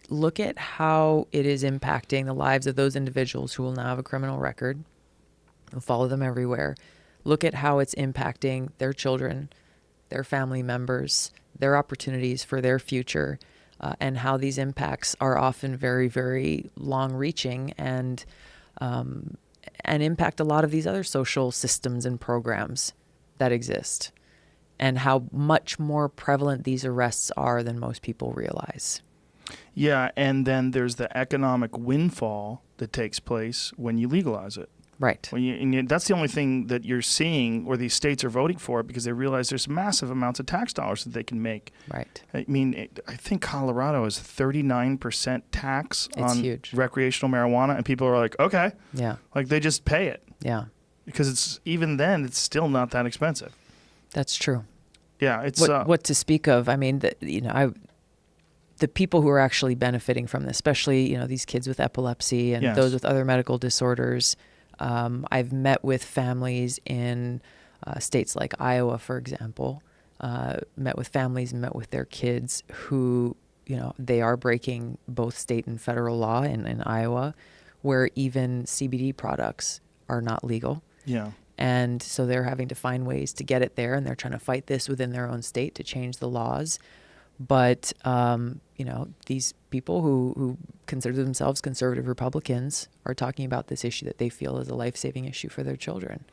look at how it is impacting the lives of those individuals who will now have a criminal record. We'll follow them everywhere. Look at how it's impacting their children, their family members, their opportunities for their future, and how these impacts are often very, very long-reaching and impact a lot of these other social systems and programs that exist, and how much more prevalent these arrests are than most people realize. Yeah, and then there's the economic windfall that takes place when you legalize it. Right. That's the only thing that you're seeing, or these states are voting for, because they realize there's massive amounts of tax dollars that they can make. Right. I mean, I think Colorado is 39% tax on huge. Recreational marijuana, and people are like, okay. Yeah. Like, they just pay it. Yeah. Because even then, it's still not that expensive. That's true. Yeah. It's what to speak of. I mean, the people who are actually benefiting from this, especially, these kids with epilepsy and those with other medical disorders. I've met with families in states like Iowa, for example, met with families and met with their kids who, they are breaking both state and federal law in Iowa, where even CBD products are not legal. Yeah. And so they're having to find ways to get it there, and they're trying to fight this within their own state to change the laws. But, these people who consider themselves conservative Republicans are talking about this issue that they feel is a life-saving issue for their children.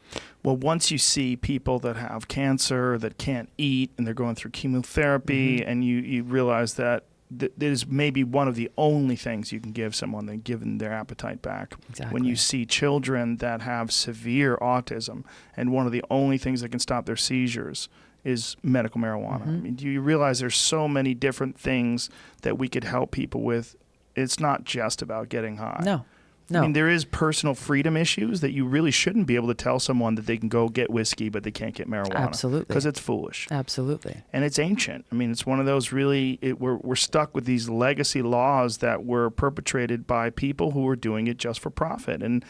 Well, once you see people that have cancer, that can't eat, and they're going through chemotherapy, and you realize that that is maybe one of the only things you can give someone that given their appetite back. Exactly. When you see children that have severe autism, and one of the only things that can stop their seizures is medical marijuana. I mean, do you realize there's so many different things that we could help people with? It's not just about getting high. No. I mean, there is personal freedom issues that you really shouldn't be able to tell someone that they can go get whiskey, but they can't get marijuana. Absolutely. Because it's foolish. Absolutely. And it's ancient. I mean, it's one of those really, we're stuck with these legacy laws that were perpetrated by people who were doing it just for profit. And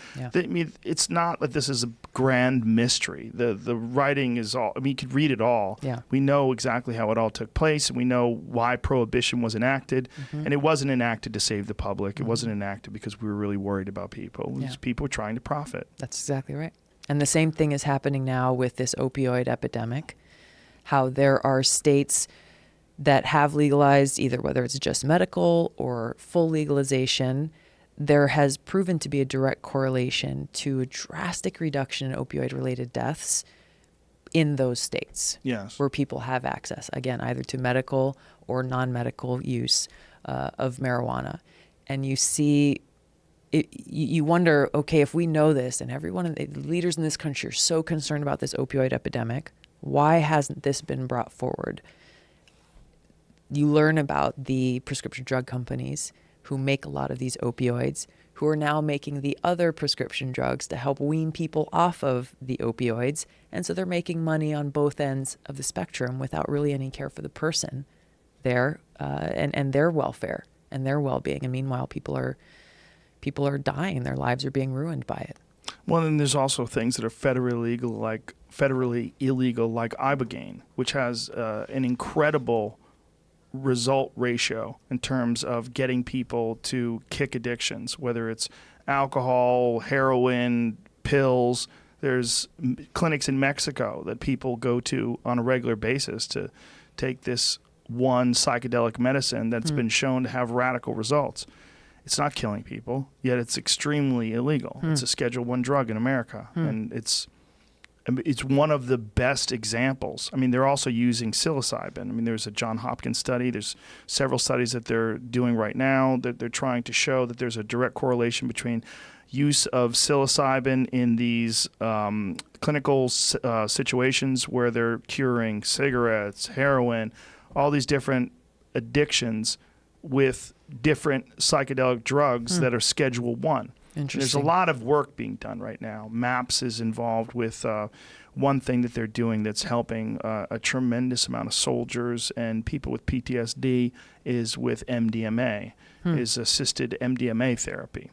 it's not that this is a grand mystery. The writing is all, you could read it all. Yeah. We know exactly how it all took place, and we know why prohibition was enacted. And it wasn't enacted to save the public. It wasn't enacted because we were really worried about people. It was people trying to profit. That's exactly right. And the same thing is happening now with this opioid epidemic, how there are states that have legalized either whether it's just medical or full legalization. There has proven to be a direct correlation to a drastic reduction in opioid-related deaths in those states where people have access, again, either to medical or non-medical use of marijuana. And you see, you wonder, okay, if we know this and everyone, the leaders in this country are so concerned about this opioid epidemic, Why hasn't this been brought forward? You learn about the prescription drug companies who make a lot of these opioids, who are now making the other prescription drugs to help wean people off of the opioids. And so they're making money on both ends of the spectrum without really any care for the person there, and their welfare and their well-being. And meanwhile, people are dying. Their lives are being ruined by it. Well, then there's also things that are federally illegal, like Ibogaine, which has an incredible result ratio in terms of getting people to kick addictions, whether it's alcohol, heroin, pills. There's clinics in Mexico that people go to on a regular basis to take this one psychedelic medicine that's been shown to have radical results. It's not killing people, yet it's extremely illegal. It's a Schedule I drug in America, and it's one of the best examples. I mean, they're also using psilocybin. I mean, there's a Johns Hopkins study. There's several studies that they're doing right now that they're trying to show that there's a direct correlation between use of psilocybin in these clinical situations where they're curing cigarettes, heroin, all these different addictions with different psychedelic drugs that are Schedule I. There's a lot of work being done right now. MAPS is involved with one thing that they're doing that's helping a tremendous amount of soldiers and people with PTSD is with Mdma, is assisted Mdma therapy.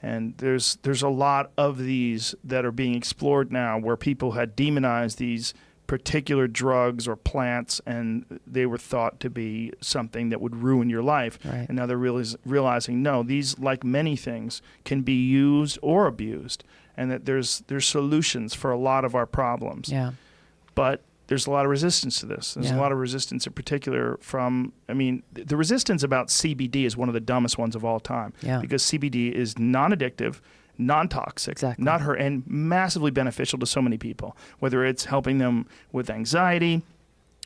And there's a lot of these that are being explored now where people had demonized these particular drugs or plants, and they were thought to be something that would ruin your life. Right. And now they're realizing, no, these, like many things, can be used or abused, and that there's solutions for a lot of our problems. Yeah. But there's a lot of resistance to this. There's a lot of resistance in particular from, the resistance about CBD is one of the dumbest ones of all time. Yeah. Because CBD is non-addictive, non-toxic, Exactly. not hurt, and massively beneficial to so many people, whether it's helping them with anxiety,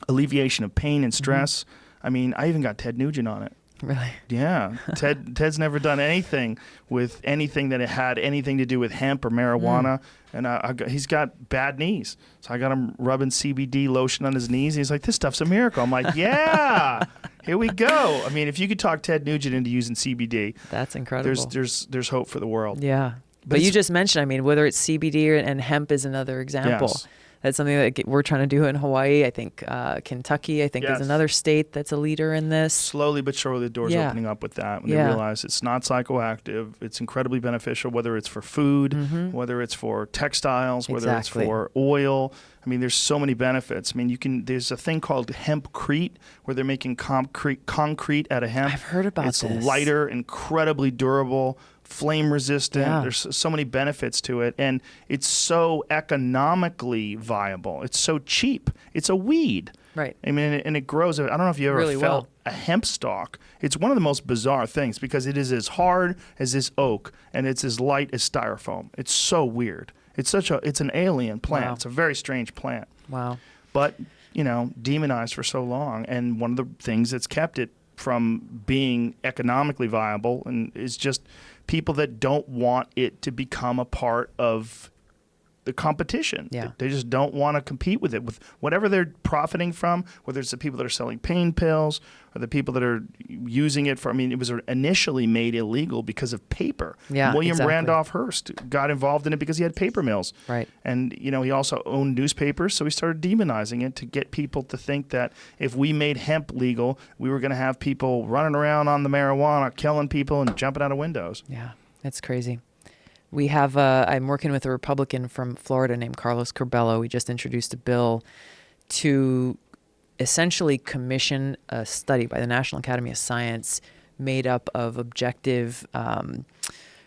alleviation of pain and stress. I even got Ted Nugent on it. Really? Yeah. Ted's never done anything with anything that it had anything to do with hemp or marijuana. And he's got bad knees. So I got him rubbing CBD lotion on his knees. And he's like, this stuff's a miracle. I'm like, yeah, here we go. If you could talk Ted Nugent into using CBD, That's incredible. there's hope for the world. Yeah. But you just mentioned, whether it's CBD and hemp is another example. Yes. That's something that we're trying to do in Hawaii. I think Kentucky, is another state that's a leader in this. Slowly but surely, the door's opening up with that when they realize it's not psychoactive. It's incredibly beneficial, whether it's for food, whether it's for textiles, whether it's for oil. There's so many benefits. There's a thing called hempcrete where they're making concrete out of hemp. I've heard about this. It's lighter, incredibly durable, flame resistant. Yeah. There's so many benefits to it, and it's so economically viable. It's so cheap. It's a weed. Right. And it grows. I don't know if you ever Really felt well. a hemp stalk. It's one of the most bizarre things because it is as hard as this oak and it's as light as styrofoam. It's so weird. It's an alien plant. Wow. It's a very strange plant. Wow. But, demonized for so long. And one of the things that's kept it from being economically viable and is just people that don't want it to become a part of the competition. Yeah. They just don't want to compete with it. With whatever they're profiting from, whether it's the people that are selling pain pills or the people that are using it for, it was initially made illegal because of paper. Yeah, William exactly. Randolph Hearst got involved in it because he had paper mills. Right. And, he also owned newspapers, so he started demonizing it to get people to think that if we made hemp legal, we were going to have people running around on the marijuana, killing people and jumping out of windows. Yeah, that's crazy. We have, I'm working with a Republican from Florida named Carlos Curbelo. We just introduced a bill to essentially commission a study by the National Academy of Science made up of objective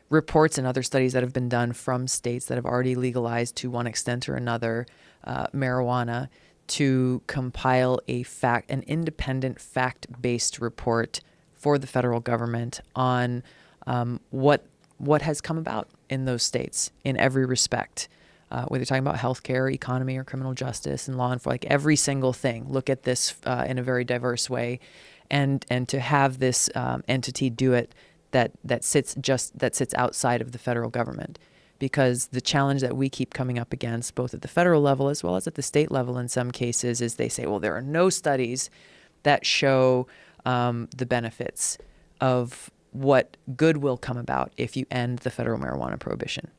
reports and other studies that have been done from states that have already legalized to one extent or another marijuana to compile an independent fact-based report for the federal government on what has come about in those states in every respect, whether you're talking about healthcare, economy, or criminal justice and law enforcement, like every single thing. Look at this in a very diverse way, and to have this entity do it that sits outside of the federal government, because the challenge that we keep coming up against, both at the federal level as well as at the state level in some cases, is they say, well, there are no studies that show the benefits of what good will come about if you end the federal marijuana prohibition.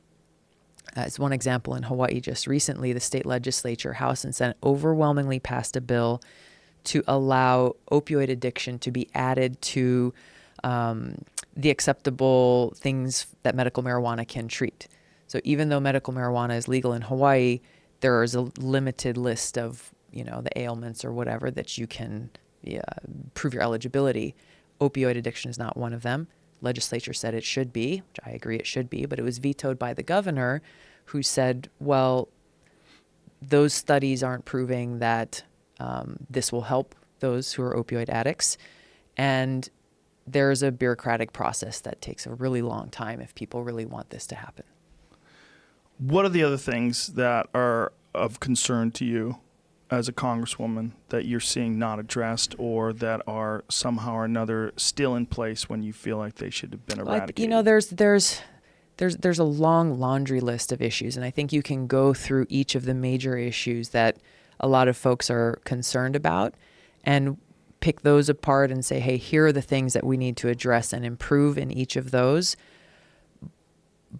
As one example, in Hawaii just recently, the state legislature, House and Senate, overwhelmingly passed a bill to allow opioid addiction to be added to the acceptable things that medical marijuana can treat. So even though medical marijuana is legal in Hawaii, there is a limited list of, the ailments or whatever that you can prove your eligibility. Opioid addiction is not one of them. Legislature said it should be, which I agree it should be, but it was vetoed by the governor, who said, well, those studies aren't proving that this will help those who are opioid addicts. And there's a bureaucratic process that takes a really long time if people really want this to happen. What are the other things that are of concern to you as a congresswoman that you're seeing not addressed, or that are somehow or another still in place when you feel like they should have been eradicated? There's a long laundry list of issues, and I think you can go through each of the major issues that a lot of folks are concerned about and pick those apart and say, hey, here are the things that we need to address and improve in each of those.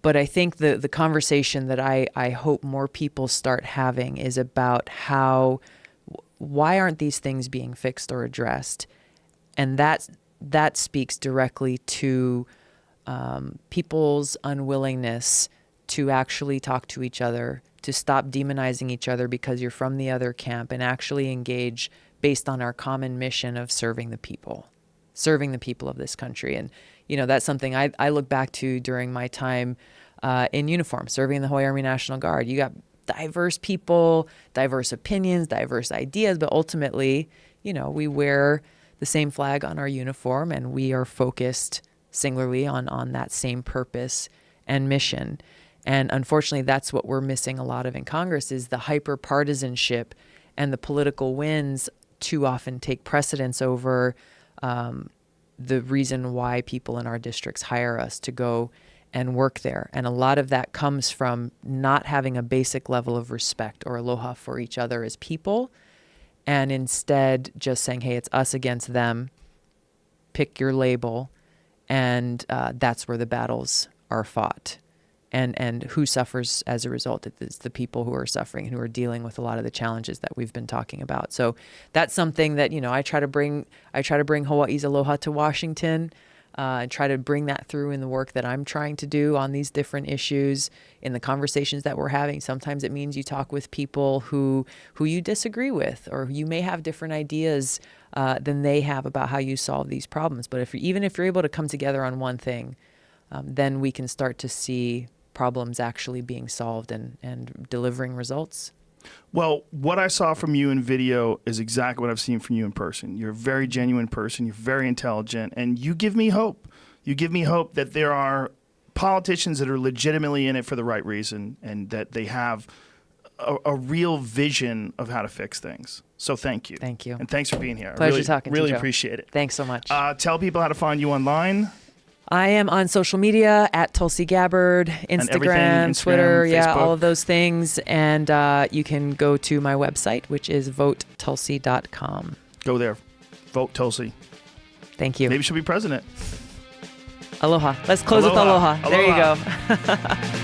But I think the conversation that I hope more people start having is about why aren't these things being fixed or addressed? And that speaks directly to people's unwillingness to actually talk to each other, to stop demonizing each other because you're from the other camp, and actually engage based on our common mission of serving the people of this country. And that's something I look back to during my time in uniform, serving in the Hawaii Army National Guard. You got diverse people, diverse opinions, diverse ideas, but ultimately, we wear the same flag on our uniform, and we are focused singularly on that same purpose and mission. And unfortunately, that's what we're missing a lot of in Congress, is the hyper-partisanship, and the political wins too often take precedence over the reason why people in our districts hire us to go and work there. And a lot of that comes from not having a basic level of respect or aloha for each other as people, and instead just saying, hey, it's us against them, pick your label, and that's where the battles are fought. And who suffers as a result? It's the people who are suffering and who are dealing with a lot of the challenges that we've been talking about. So that's something that, I try to bring Hawaii's aloha to Washington, and try to bring that through in the work that I'm trying to do on these different issues, in the conversations that we're having. Sometimes it means you talk with people who you disagree with, or you may have different ideas than they have about how you solve these problems. But even if you're able to come together on one thing, then we can start to see problems actually being solved and delivering results. Well, what I saw from you in video is exactly what I've seen from you in person. You're a very genuine person. You're very intelligent, and you give me hope. You give me hope that there are politicians that are legitimately in it for the right reason, and that they have a real vision of how to fix things. So thank you. Thank you. And thanks for being here. Pleasure talking to you, Really Joe. appreciate it. Thanks so much. Tell people how to find you online. I am on social media at Tulsi Gabbard, Instagram, Twitter, Facebook. all of those things. And you can go to my website, which is votetulsi.com. Go there. Vote Tulsi. Thank you. Maybe she'll be president. Aloha. Let's close with aloha. There you go.